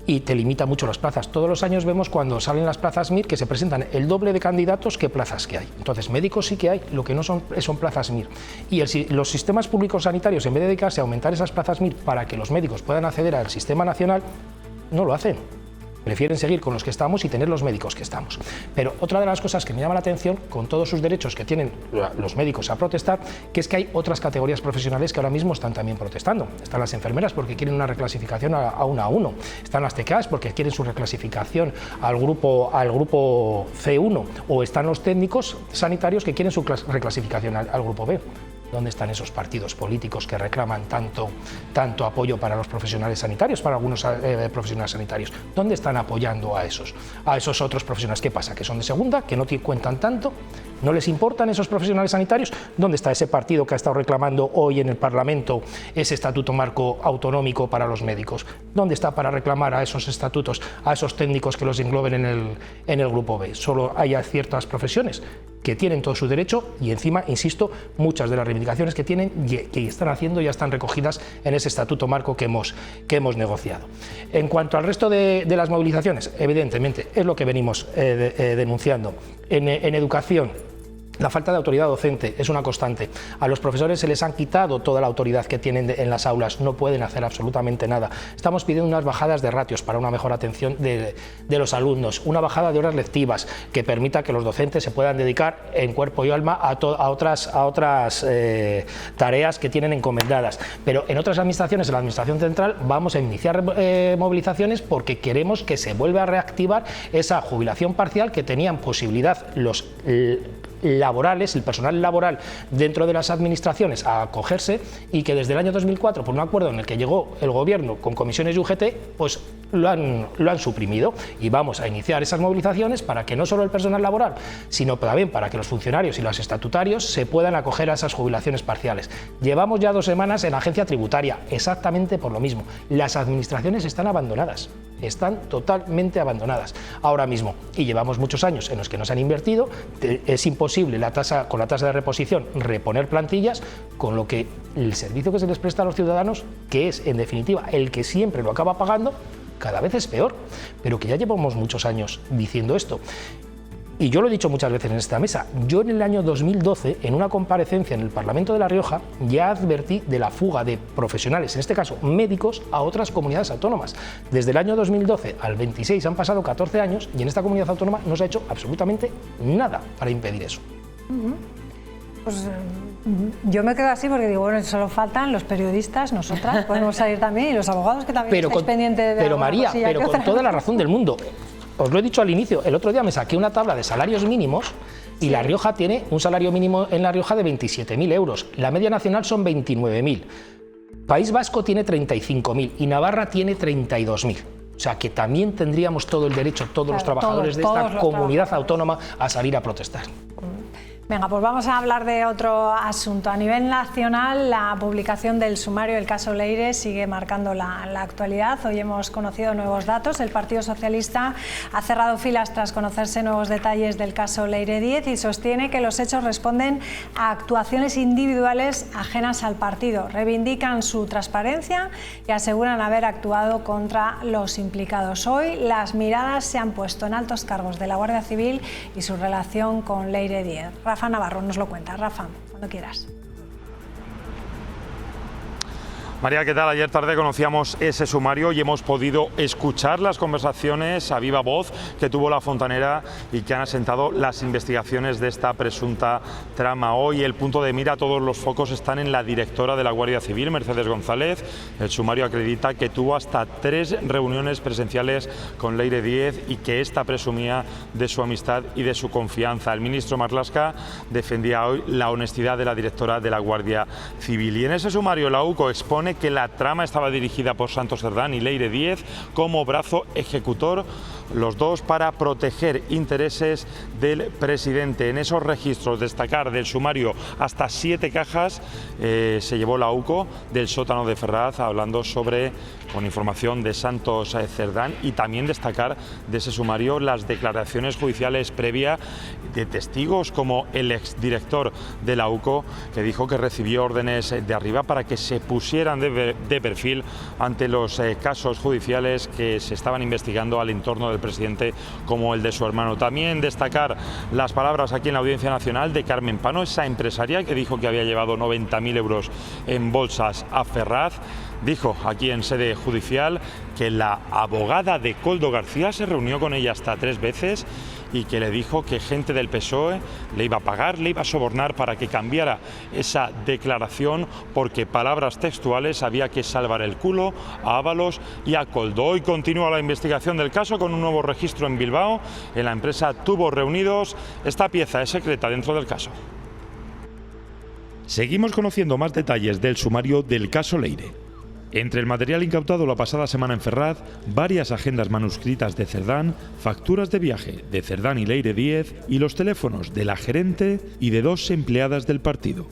y te limita mucho las plazas. Todos los años vemos cuando salen las plazas MIR que se presentan el doble de candidatos que plazas que hay. Entonces, médicos sí que hay, lo que no son plazas MIR. Y los sistemas públicos sanitarios, en vez de dedicarse a aumentar esas plazas MIR para que los médicos puedan acceder al sistema nacional, no lo hacen. Prefieren seguir con los que estamos y tener los médicos que estamos. Pero otra de las cosas que me llama la atención, con todos sus derechos que tienen los médicos a protestar, que es que hay otras categorías profesionales que ahora mismo están también protestando. Están las enfermeras porque quieren una reclasificación a 1. Están las TKs porque quieren su reclasificación al grupo C1. O están los técnicos sanitarios que quieren su reclasificación al grupo B. ¿Dónde están esos partidos políticos que reclaman tanto apoyo para los profesionales sanitarios, para algunos profesionales sanitarios? ¿Dónde están apoyando a esos otros profesionales? ¿Qué pasa? ¿Que son de segunda? ¿Que no cuentan tanto? ¿No les importan esos profesionales sanitarios? ¿Dónde está ese partido que ha estado reclamando hoy en el Parlamento ese estatuto marco autonómico para los médicos? ¿Dónde está para reclamar a esos estatutos, a esos técnicos que los engloben en el grupo B? Solo hay ciertas profesiones que tienen todo su derecho y encima, insisto, muchas de las reivindicaciones que tienen y que están haciendo ya están recogidas en ese estatuto marco que hemos negociado. En cuanto al resto de las movilizaciones, evidentemente es lo que venimos denunciando. En educación, la falta de autoridad docente es una constante. A los profesores se les han quitado toda la autoridad que tienen en las aulas, no pueden hacer absolutamente nada. Estamos pidiendo unas bajadas de ratios para una mejor atención de los alumnos, una bajada de horas lectivas que permita que los docentes se puedan dedicar en cuerpo y alma a otras tareas que tienen encomendadas. Pero en otras administraciones, en la administración central, vamos a iniciar movilizaciones porque queremos que se vuelva a reactivar esa jubilación parcial que tenían posibilidad los laborales, el personal laboral dentro de las administraciones a acogerse y que desde el año 2004, por un acuerdo en el que llegó el gobierno con comisiones y UGT, pues lo han suprimido y vamos a iniciar esas movilizaciones para que no solo el personal laboral, sino también para que los funcionarios y los estatutarios se puedan acoger a esas jubilaciones parciales. Llevamos ya 2 semanas en la agencia tributaria, exactamente por lo mismo. Las administraciones están abandonadas. Están totalmente abandonadas ahora mismo y llevamos muchos años en los que no se han invertido. Es imposible con la tasa de reposición reponer plantillas, con lo que el servicio que se les presta a los ciudadanos, que es en definitiva el que siempre lo acaba pagando, cada vez es peor, pero que ya llevamos muchos años diciendo esto. Y yo lo he dicho muchas veces en esta mesa, yo en el año 2012, en una comparecencia en el Parlamento de La Rioja, ya advertí de la fuga de profesionales, en este caso médicos, a otras comunidades autónomas. Desde el año 2012 al 26 han pasado 14 años y en esta comunidad autónoma no se ha hecho absolutamente nada para impedir eso. Pues yo me quedo así porque digo, bueno, solo faltan los periodistas, nosotras, podemos salir también, y los abogados que también estáis pendientes de Pero María, pero con toda la razón del mundo. Os lo he dicho al inicio, el otro día me saqué una tabla de salarios mínimos y La Rioja tiene un salario mínimo en La Rioja de 27.000 euros. La media nacional son 29.000. País Vasco tiene 35.000 y Navarra tiene 32.000. O sea que también tendríamos todo el derecho, todos los trabajadores de esta comunidad autónoma, a salir a protestar. Venga, pues vamos a hablar de otro asunto. A nivel nacional, la publicación del sumario del caso Leire sigue marcando la actualidad. Hoy hemos conocido nuevos datos. El Partido Socialista ha cerrado filas tras conocerse nuevos detalles del caso Leire 10 y sostiene que los hechos responden a actuaciones individuales ajenas al partido. Reivindican su transparencia y aseguran haber actuado contra los implicados. Hoy las miradas se han puesto en altos cargos de la Guardia Civil y su relación con Leire 10. Rafa Navarro nos lo cuenta. Rafa, cuando quieras. María, ¿qué tal? Ayer tarde conocíamos ese sumario y hemos podido escuchar las conversaciones a viva voz que tuvo la fontanera y que han asentado las investigaciones de esta presunta trama. Hoy el punto de mira, todos los focos están en la directora de la Guardia Civil, Mercedes González. El sumario acredita que tuvo hasta 3 reuniones presenciales con Leire 10 y que ésta presumía de su amistad y de su confianza. El ministro Marlaska defendía hoy la honestidad de la directora de la Guardia Civil. Y en ese sumario la UCO expone que la trama estaba dirigida por Santos Cerdán y Leire 10 como brazo ejecutor, los dos para proteger intereses del presidente. En esos registros, destacar del sumario hasta 7 cajas se llevó la UCO del sótano de Ferraz, hablando con información de Santos Cerdán, y también destacar de ese sumario las declaraciones judiciales previas de testigos como el exdirector de la UCO, que dijo que recibió órdenes de arriba para que se pusieran de perfil ante los casos judiciales que se estaban investigando al entorno del presidente, como el de su hermano. También destacar las palabras aquí en la Audiencia Nacional de Carmen Pano, esa empresaria que dijo que había llevado 90.000 euros en bolsas a Ferraz. Dijo aquí en sede judicial que la abogada de Koldo García se reunió con ella hasta 3 veces y que le dijo que gente del PSOE le iba a pagar, le iba a sobornar para que cambiara esa declaración porque, palabras textuales, había que salvar el culo a Ábalos y a Koldo. Hoy continúa la investigación del caso con un nuevo registro en Bilbao. En la empresa Tubos Reunidos. Esta pieza es secreta dentro del caso. Seguimos conociendo más detalles del sumario del caso Leire. Entre el material incautado la pasada semana en Ferraz, varias agendas manuscritas de Cerdán, facturas de viaje de Cerdán y Leire Díez y los teléfonos de la gerente y de 2 empleadas del partido.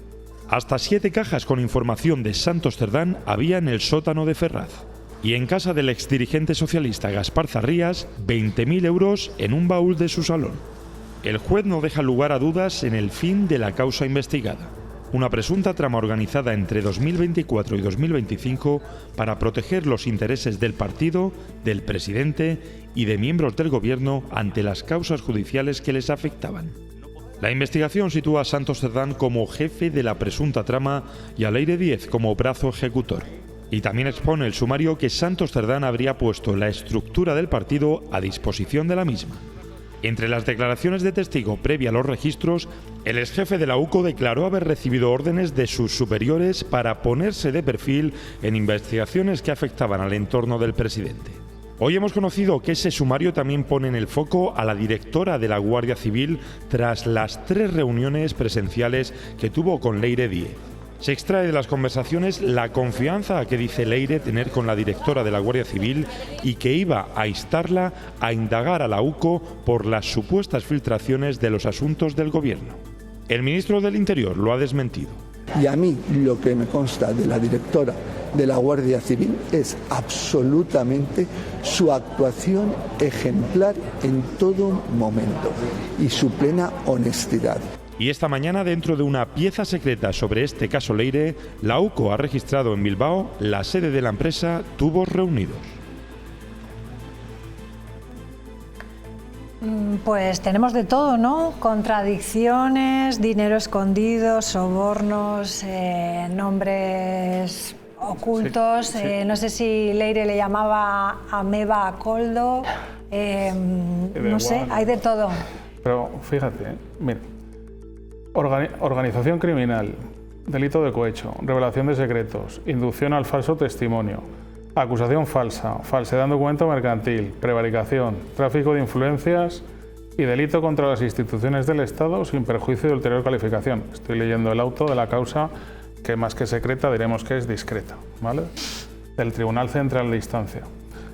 Hasta 7 cajas con información de Santos Cerdán había en el sótano de Ferraz. Y en casa del exdirigente socialista Gaspar Zarrías, 20.000 euros en un baúl de su salón. El juez no deja lugar a dudas en el fin de la causa investigada. Una presunta trama organizada entre 2024 y 2025 para proteger los intereses del partido, del presidente y de miembros del gobierno ante las causas judiciales que les afectaban. La investigación sitúa a Santos Cerdán como jefe de la presunta trama y a Leire Díez como brazo ejecutor. Y también expone el sumario que Santos Cerdán habría puesto la estructura del partido a disposición de la misma. Entre las declaraciones de testigo previa a los registros, el exjefe de la UCO declaró haber recibido órdenes de sus superiores para ponerse de perfil en investigaciones que afectaban al entorno del presidente. Hoy hemos conocido que ese sumario también pone en el foco a la directora de la Guardia Civil tras las 3 reuniones presenciales que tuvo con Leire Díez. Se extrae de las conversaciones la confianza que dice Leire tener con la directora de la Guardia Civil y que iba a instarla a indagar a la UCO por las supuestas filtraciones de los asuntos del gobierno. El ministro del Interior lo ha desmentido. Y a mí lo que me consta de la directora de la Guardia Civil es absolutamente su actuación ejemplar en todo momento y su plena honestidad. Y esta mañana, dentro de una pieza secreta sobre este caso Leire, la UCO ha registrado en Bilbao la sede de la empresa Tubos Reunidos. Pues tenemos de todo, ¿no? Contradicciones, dinero escondido, sobornos, nombres ocultos. Sí, sí. No sé si Leire le llamaba ameba a Koldo. No sé, hay de todo. Pero fíjate, mira. Organización criminal, delito de cohecho, revelación de secretos, inducción al falso testimonio, acusación falsa, falsedad en documento mercantil, prevaricación, tráfico de influencias y delito contra las instituciones del Estado sin perjuicio de ulterior calificación. Estoy leyendo el auto de la causa, que más que secreta diremos que es discreta, ¿vale? Del Tribunal Central de Instancia.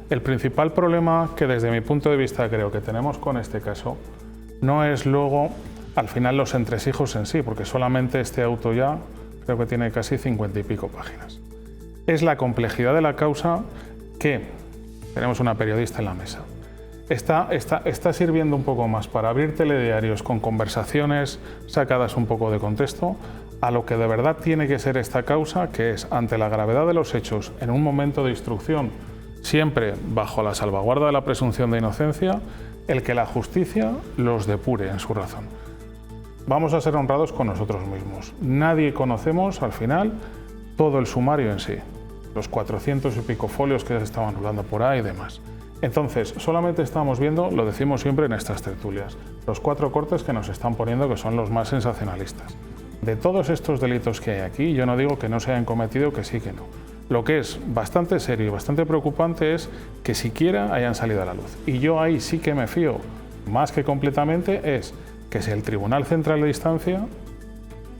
El principal problema que desde mi punto de vista creo que tenemos con este caso no es luego al final los entresijos en sí, porque solamente este auto ya creo que tiene casi 50 y pico páginas. Es la complejidad de la causa que, tenemos una periodista en la mesa, está sirviendo un poco más para abrir telediarios con conversaciones sacadas un poco de contexto a lo que de verdad tiene que ser esta causa, que es, ante la gravedad de los hechos, en un momento de instrucción, siempre bajo la salvaguarda de la presunción de inocencia, el que la justicia los depure en su razón. Vamos a ser honrados con nosotros mismos. Nadie conocemos, al final, todo el sumario en sí. Los 400 y pico folios que se estaban rulando por ahí y demás. Entonces, solamente estamos viendo, lo decimos siempre en estas tertulias, los 4 cortes que nos están poniendo, que son los más sensacionalistas. De todos estos delitos que hay aquí, yo no digo que no se hayan cometido, que sí, que no. Lo que es bastante serio y bastante preocupante es que siquiera hayan salido a la luz. Y yo ahí sí que me fío, más que completamente, es que si el Tribunal Central de Instancia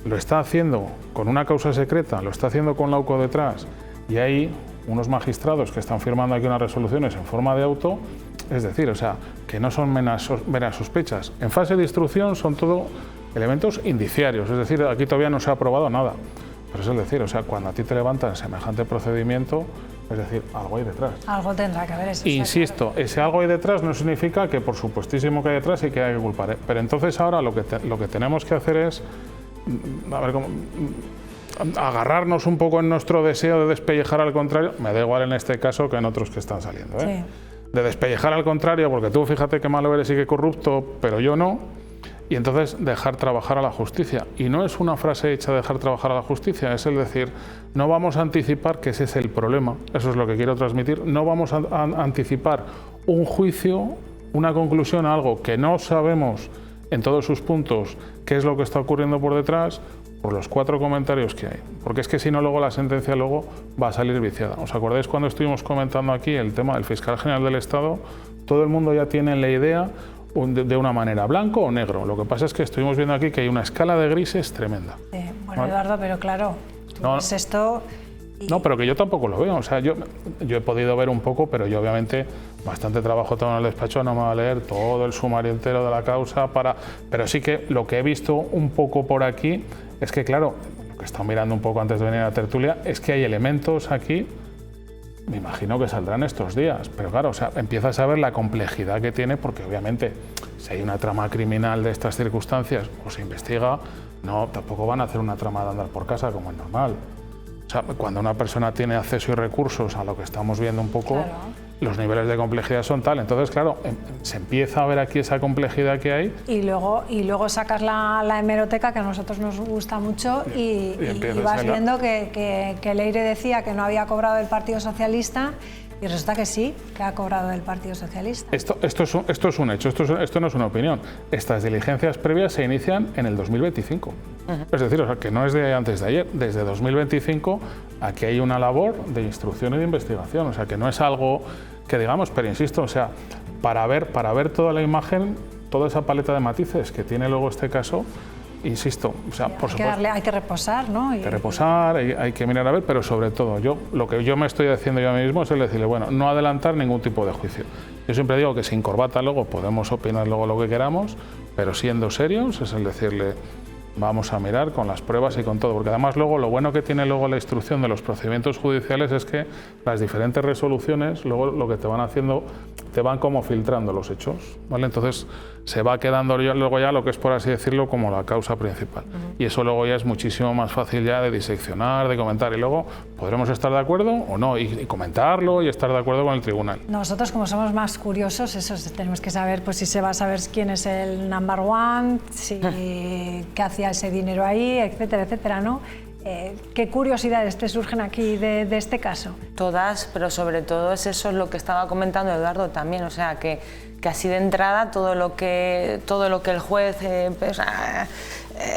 lo está haciendo con una causa secreta, lo está haciendo con la UCO detrás, y hay unos magistrados que están firmando aquí unas resoluciones en forma de auto, es decir, o sea, que no son meras sospechas. En fase de instrucción son todo elementos indiciarios, es decir, aquí todavía no se ha aprobado nada. Pero es decir, o sea, cuando a ti te levantan semejante procedimiento, es decir, algo hay detrás. Algo tendrá que haber eso. Insisto, ese algo hay detrás no significa que por supuestísimo que hay detrás y que hay que culpar. Pero entonces ahora lo que tenemos que hacer es agarrarnos un poco en nuestro deseo de despellejar al contrario. Me da igual en este caso que en otros que están saliendo, ¿eh? Sí. De despellejar al contrario, porque tú fíjate qué malo eres y qué corrupto, pero yo no. y entonces dejar trabajar a la justicia. Y no es una frase hecha dejar trabajar a la justicia, es el decir, no vamos a anticipar que ese es el problema, eso es lo que quiero transmitir, no vamos a anticipar un juicio, una conclusión a algo que no sabemos en todos sus puntos qué es lo que está ocurriendo por detrás, por los 4 comentarios que hay. Porque es que si no, luego la sentencia luego va a salir viciada. ¿Os acordáis cuando estuvimos comentando aquí el tema del fiscal general del Estado? Todo el mundo ya tiene la idea de una manera, blanco o negro. Lo que pasa es que estuvimos viendo aquí que hay una escala de grises tremenda. Bueno, ¿vale? Eduardo, pero claro, tú ves esto... No, pero que yo tampoco lo veo. O sea, yo he podido ver un poco, pero yo obviamente bastante trabajo tengo en el despacho, no me va a leer todo el sumario entero de la causa pero sí que lo que he visto un poco por aquí es que, claro, lo que he estado mirando un poco antes de venir a la tertulia es que hay elementos aquí, me imagino que saldrán estos días, pero claro, o sea, empiezas a ver la complejidad que tiene, porque obviamente si hay una trama criminal de estas circunstancias o se investiga, no, tampoco van a hacer una trama de andar por casa como es normal. O sea, cuando una persona tiene acceso y recursos a lo que estamos viendo un poco, claro, los niveles de complejidad son tal. Entonces, claro, se empieza a ver aquí esa complejidad que hay. Y luego sacas la hemeroteca, que a nosotros nos gusta mucho, y vas viendo que Leire decía que no había cobrado el Partido Socialista, y resulta que sí, que ha cobrado el Partido Socialista. Esto es un hecho, esto no es una opinión. Estas diligencias previas se inician en el 2025. Es decir, o sea, que no es de antes de ayer, desde 2025 aquí hay una labor de instrucción y de investigación, o sea, que no es algo que digamos, pero insisto, o sea, para ver toda la imagen, toda esa paleta de matices que tiene luego este caso, insisto, o sea, por supuesto, hay que reposar, ¿no? Hay que reposar, hay que mirar a ver, pero sobre todo, lo que yo me estoy haciendo yo mismo es el decirle, bueno, no adelantar ningún tipo de juicio. Yo siempre digo que sin corbata luego podemos opinar luego lo que queramos, pero siendo serios es el decirle, vamos a mirar con las pruebas y con todo, porque además luego lo bueno que tiene luego la instrucción de los procedimientos judiciales es que las diferentes resoluciones luego lo que te van haciendo, te van como filtrando los hechos, ¿vale? Entonces se va quedando luego ya lo que es, por así decirlo, como la causa principal. Y eso luego ya es muchísimo más fácil ya de diseccionar, de comentar, y luego podremos estar de acuerdo o no, y comentarlo y estar de acuerdo con el tribunal. Nosotros, como somos más curiosos, eso tenemos que saber, pues si se va a saber quién es el number one, qué hacía ese dinero ahí, etcétera, etcétera, ¿no? ¿Qué curiosidades te surgen aquí de este caso? Todas, pero sobre todo es eso lo que estaba comentando Eduardo también, o sea, que así de entrada todo lo que el juez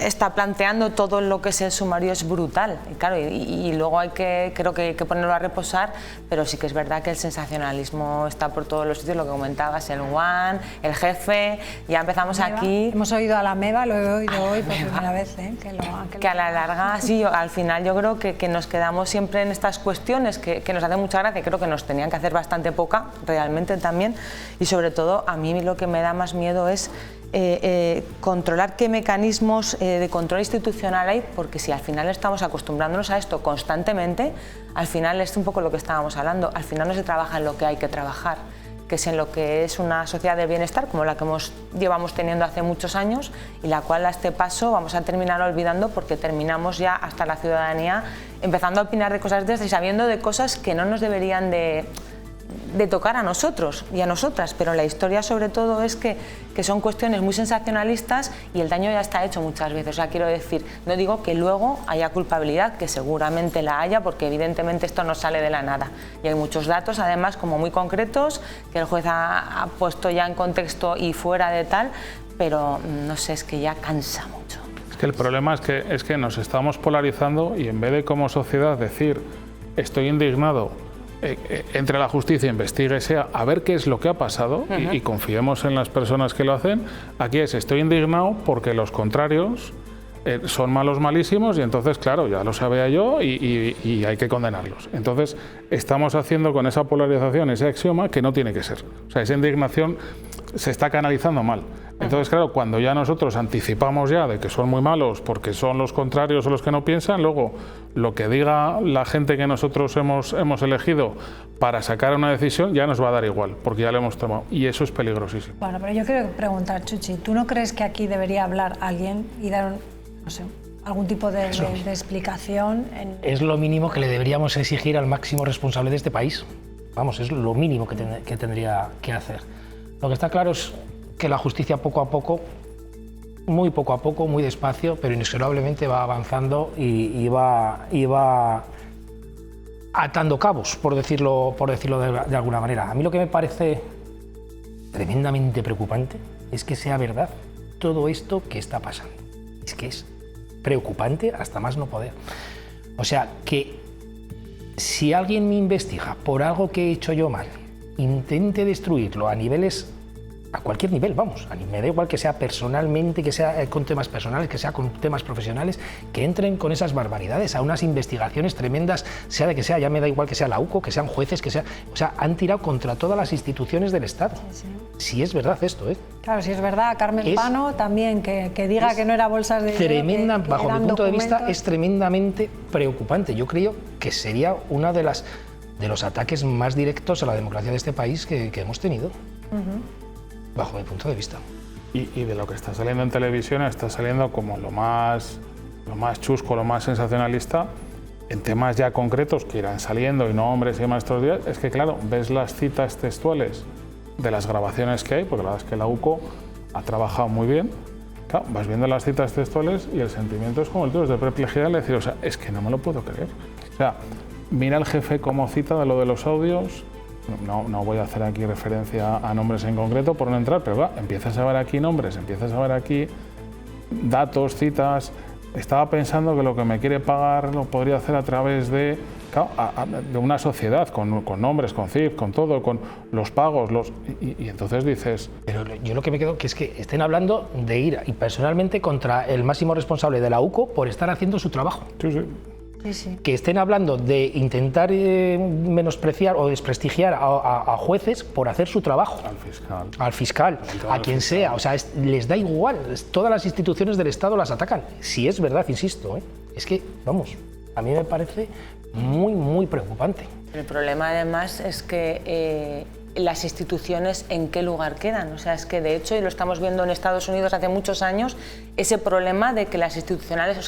está planteando, todo lo que es el sumario es brutal, y claro, y luego creo que hay que ponerlo a reposar, pero sí que es verdad que el sensacionalismo está por todos los sitios, lo que comentabas, el One, el jefe, ya empezamos aquí. Hemos oído a la Meva, lo he oído hoy por primera vez, que a la larga, sí, al final yo creo que nos quedamos siempre en estas cuestiones que nos hacen mucha gracia, creo que nos tenían que hacer bastante poca, realmente también, y sobre todo a mí lo que me da más miedo es controlar qué mecanismos de control institucional hay, porque si al final estamos acostumbrándonos a esto constantemente, al final es un poco lo que estábamos hablando, al final no se trabaja en lo que hay que trabajar, que es en lo que es una sociedad de bienestar como la que llevamos teniendo hace muchos años y la cual a este paso vamos a terminar olvidando porque terminamos ya hasta la ciudadanía empezando a opinar de cosas de estas y sabiendo de cosas que no nos deberían de tocar a nosotros y a nosotras, pero la historia sobre todo es que son cuestiones muy sensacionalistas y el daño ya está hecho muchas veces. O sea, quiero decir, no digo que luego haya culpabilidad, que seguramente la haya, porque evidentemente esto no sale de la nada. Y hay muchos datos, además, como muy concretos, que el juez ha puesto ya en contexto y fuera de tal, pero no sé, es que ya cansa mucho. Es que el problema es que nos estamos polarizando y en vez de como sociedad decir estoy indignado, entre la justicia, investigue, a ver qué es lo que ha pasado y confiemos en las personas que lo hacen. Aquí estoy indignado porque los contrarios son malos malísimos y entonces, claro, ya lo sabía yo y hay que condenarlos. Entonces, estamos haciendo con esa polarización ese axioma que no tiene que ser. O sea, esa indignación se está canalizando mal. Entonces, claro, cuando ya nosotros anticipamos ya de que son muy malos porque son los contrarios o los que no piensan, luego lo que diga la gente que nosotros hemos elegido para sacar una decisión ya nos va a dar igual, porque ya lo hemos tomado. Y eso es peligrosísimo. Bueno, pero yo quiero preguntar, Chuchi, ¿tú no crees que aquí debería hablar alguien y dar no sé, algún tipo de explicación? Es lo mínimo que le deberíamos exigir al máximo responsable de este país. Vamos, es lo mínimo que tendría que hacer. Lo que está claro es que la justicia poco a poco muy poco a poco, muy despacio, pero inexorablemente va avanzando y va atando cabos, por decirlo de alguna manera. A mí lo que me parece tremendamente preocupante es que sea verdad todo esto que está pasando. Es que es preocupante hasta más no poder. O sea, que si alguien me investiga por algo que he hecho yo mal, intente destruirlo a niveles, a cualquier nivel, vamos, me da igual que sea personalmente, que sea con temas personales, que sea con temas profesionales, que entren con esas barbaridades a unas investigaciones tremendas, sea de que sea, ya me da igual que sea la UCO, que sean jueces, que sea, o sea, han tirado contra todas las instituciones del Estado. Sí. Si es verdad esto, ¿eh? Claro, si es verdad, Carmen Pano también, que diga que no era bolsas de dinero, que bajo mi punto de vista, es tremendamente preocupante. Yo creo que sería uno de los ataques más directos a la democracia de este país que hemos tenido. Bajo mi punto de vista. Y de lo que está saliendo en televisión está saliendo como lo más chusco, lo más sensacionalista en temas ya concretos que irán saliendo y nombres y demás estos días. Es que claro, ves las citas textuales de las grabaciones que hay, porque la verdad es que la UCO ha trabajado muy bien. Claro, vas viendo las citas textuales y el sentimiento es como el tuyo, es de perplejidad, de decir, o sea, es que no me lo puedo creer. O sea, mira el jefe como cita de lo de los audios. No voy a hacer aquí referencia a nombres en concreto por no entrar, pero empiezas a ver aquí nombres, empiezas a ver aquí datos, citas. Estaba pensando que lo que me quiere pagar lo podría hacer a través de una sociedad, con nombres, con CIF, con todo, con los pagos. Y entonces dices... Pero yo lo que me quedo que es que estén hablando de ir y personalmente contra el máximo responsable de la UCO por estar haciendo su trabajo. Sí, sí. Sí. Que estén hablando de intentar menospreciar o desprestigiar a jueces por hacer su trabajo. Al fiscal, a quien sea. O sea, les da igual. Todas las instituciones del Estado las atacan. Si es verdad, insisto, es que, vamos, a mí me parece muy, muy preocupante. El problema además es que las instituciones en qué lugar quedan. O sea, es que de hecho, y lo estamos viendo en Estados Unidos hace muchos años, ese problema de que las instituciones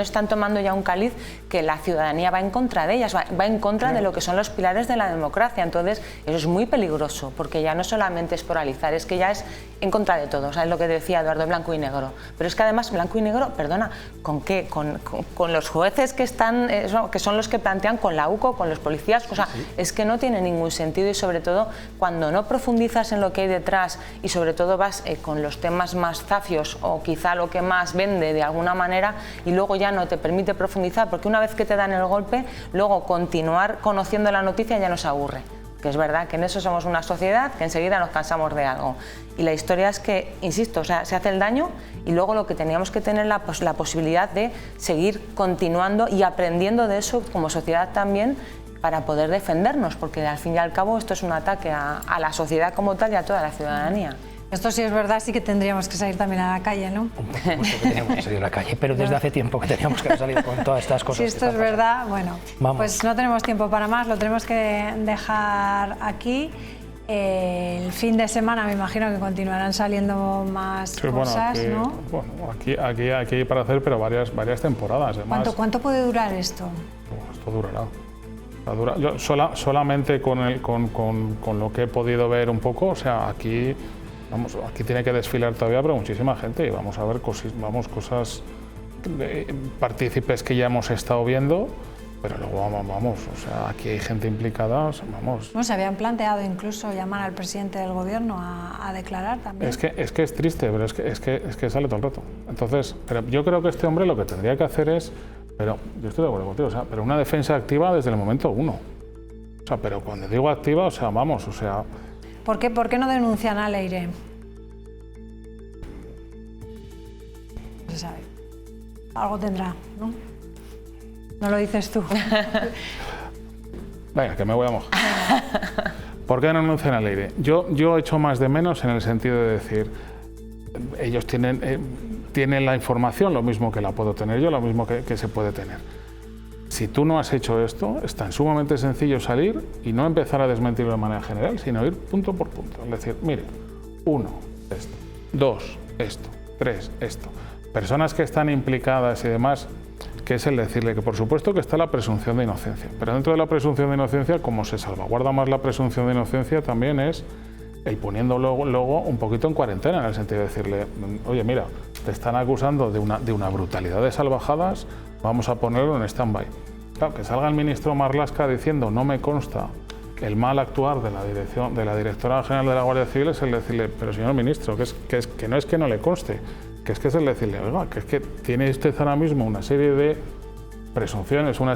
están tomando ya un caliz que la ciudadanía va en contra de ellas, va en contra de lo que son los pilares de la democracia. Entonces, eso es muy peligroso, porque ya no solamente es poralizar, es que ya es en contra de todo. O sea, es lo que decía Eduardo, blanco y negro. Pero es que además, blanco y negro, perdona, ¿con qué? Con los jueces que están, que son los que plantean, con la UCO, con los policías. O sea, es que no tiene ningún sentido, y sobre todo cuando no profundizas en lo que hay detrás y sobre todo vas con los temas más zafios o quizá lo que más vende de alguna manera, y luego ya no te permite profundizar, porque una vez que te dan el golpe, luego continuar conociendo la noticia ya nos aburre. Que es verdad que en eso somos una sociedad que enseguida nos cansamos de algo. Y la historia es que, insisto, o sea, se hace el daño y luego lo que teníamos que tener la posibilidad de seguir continuando y aprendiendo de eso como sociedad también, para poder defendernos, porque al fin y al cabo esto es un ataque a la sociedad como tal y a toda la ciudadanía. Esto sí es verdad, sí que tendríamos que salir también a la calle, ¿no? Por supuesto que teníamos que salir a la calle, pero desde hace tiempo que teníamos que haber salido con todas estas cosas. Si esto es verdad, bueno, pues no tenemos tiempo para más, lo tenemos que dejar aquí. El fin de semana me imagino que continuarán saliendo más cosas, ¿no? Bueno, aquí hay para hacer, pero varias temporadas. Además. ¿Cuánto puede durar esto? Esto durará. Yo solamente con lo que he podido ver un poco, o sea, aquí tiene que desfilar todavía, pero muchísima gente, y vamos a ver cosas partícipes que ya hemos estado viendo, pero luego vamos, o sea, aquí hay gente implicada, vamos. No, se habían planteado incluso llamar al presidente del gobierno a declarar también. Es que es triste, pero es que sale todo el rato. Entonces, pero yo creo que este hombre lo que tendría que hacer es, pero yo estoy de acuerdo contigo, o sea, pero una defensa activa desde el momento uno. O sea, pero cuando digo activa, o sea, vamos, o sea... ¿Por qué no denuncian a Leire? No se sabe. Algo tendrá, ¿no? No lo dices tú. Venga, que me voy a mojar. ¿Por qué no denuncian a Leire? Yo he hecho más de menos en el sentido de decir, ellos tienen la información, lo mismo que la puedo tener yo, lo mismo que se puede tener. Si tú no has hecho esto, es tan sumamente sencillo salir y no empezar a desmentirlo de manera general, sino ir punto por punto. Es decir, mire, 1, esto, 2, esto, 3, esto. Personas que están implicadas y demás, que es el decirle que por supuesto que está la presunción de inocencia, pero dentro de la presunción de inocencia, como se salvaguarda más la presunción de inocencia, también es el poniendo luego un poquito en cuarentena, en el sentido de decirle, oye, mira, te están acusando de una brutalidad de salvajadas, vamos a ponerlo en stand-by. Claro, que salga el ministro Marlaska diciendo no me consta el mal actuar de la directora general de la Guardia Civil, es el decirle, pero señor ministro, que no es que no le conste, que es el decirle, oiga, que es que tiene usted ahora mismo una serie de presunciones, una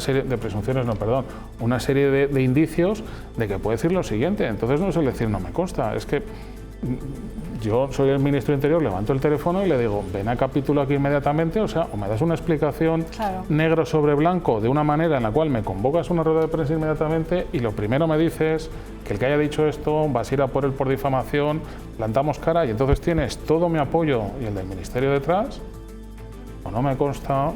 serie de indicios de que puede decir lo siguiente. Entonces no es el decir no me consta, es que yo soy el ministro de Interior, levanto el teléfono y le digo, ven a capítulo aquí inmediatamente, o sea, o me das una explicación negro sobre blanco de una manera en la cual me convocas una rueda de prensa inmediatamente y lo primero me dices que el que haya dicho esto vas a ir a por él por difamación, plantamos cara y entonces tienes todo mi apoyo y el del ministerio detrás, o no me consta.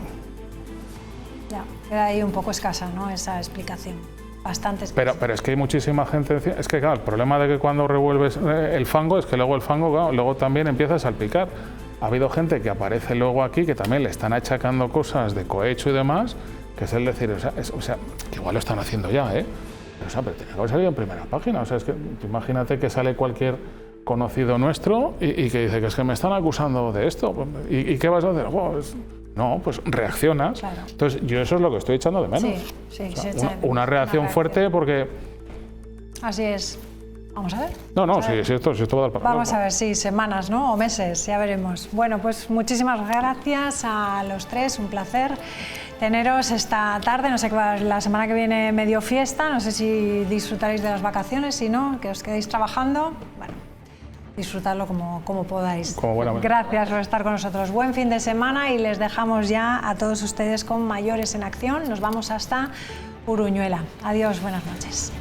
Ya, queda ahí un poco escasa, ¿no?, esa explicación. Bastante escasa. Pero es que hay muchísima gente, es que claro, el problema de que cuando revuelves el fango es que luego el fango, claro, luego también empieza a salpicar. Ha habido gente que aparece luego aquí que también le están achacando cosas de cohecho y demás, que es el decir, o sea, que igual lo están haciendo ya, ¿eh? Pero tiene que haber salido en primera página, o sea, es que imagínate que sale cualquier conocido nuestro y que dice que es que me están acusando de esto, ¿y qué vas a hacer? No, pues reaccionas. Claro. Entonces, yo eso es lo que estoy echando de menos. Sí, o sea, una reacción fuerte porque... Así es. Vamos a ver. Si esto va a dar para Vamos a ver, sí, semanas, ¿no?, o meses, ya veremos. Bueno, pues muchísimas gracias a los tres, un placer teneros esta tarde. No sé qué va, la semana que viene medio fiesta, no sé si disfrutaréis de las vacaciones, si no, que os quedéis trabajando. Bueno, disfrutarlo como podáis. Gracias por estar con nosotros. Buen fin de semana y les dejamos ya a todos ustedes con Mayores en Acción. Nos vamos hasta Uruñuela. Adiós, buenas noches.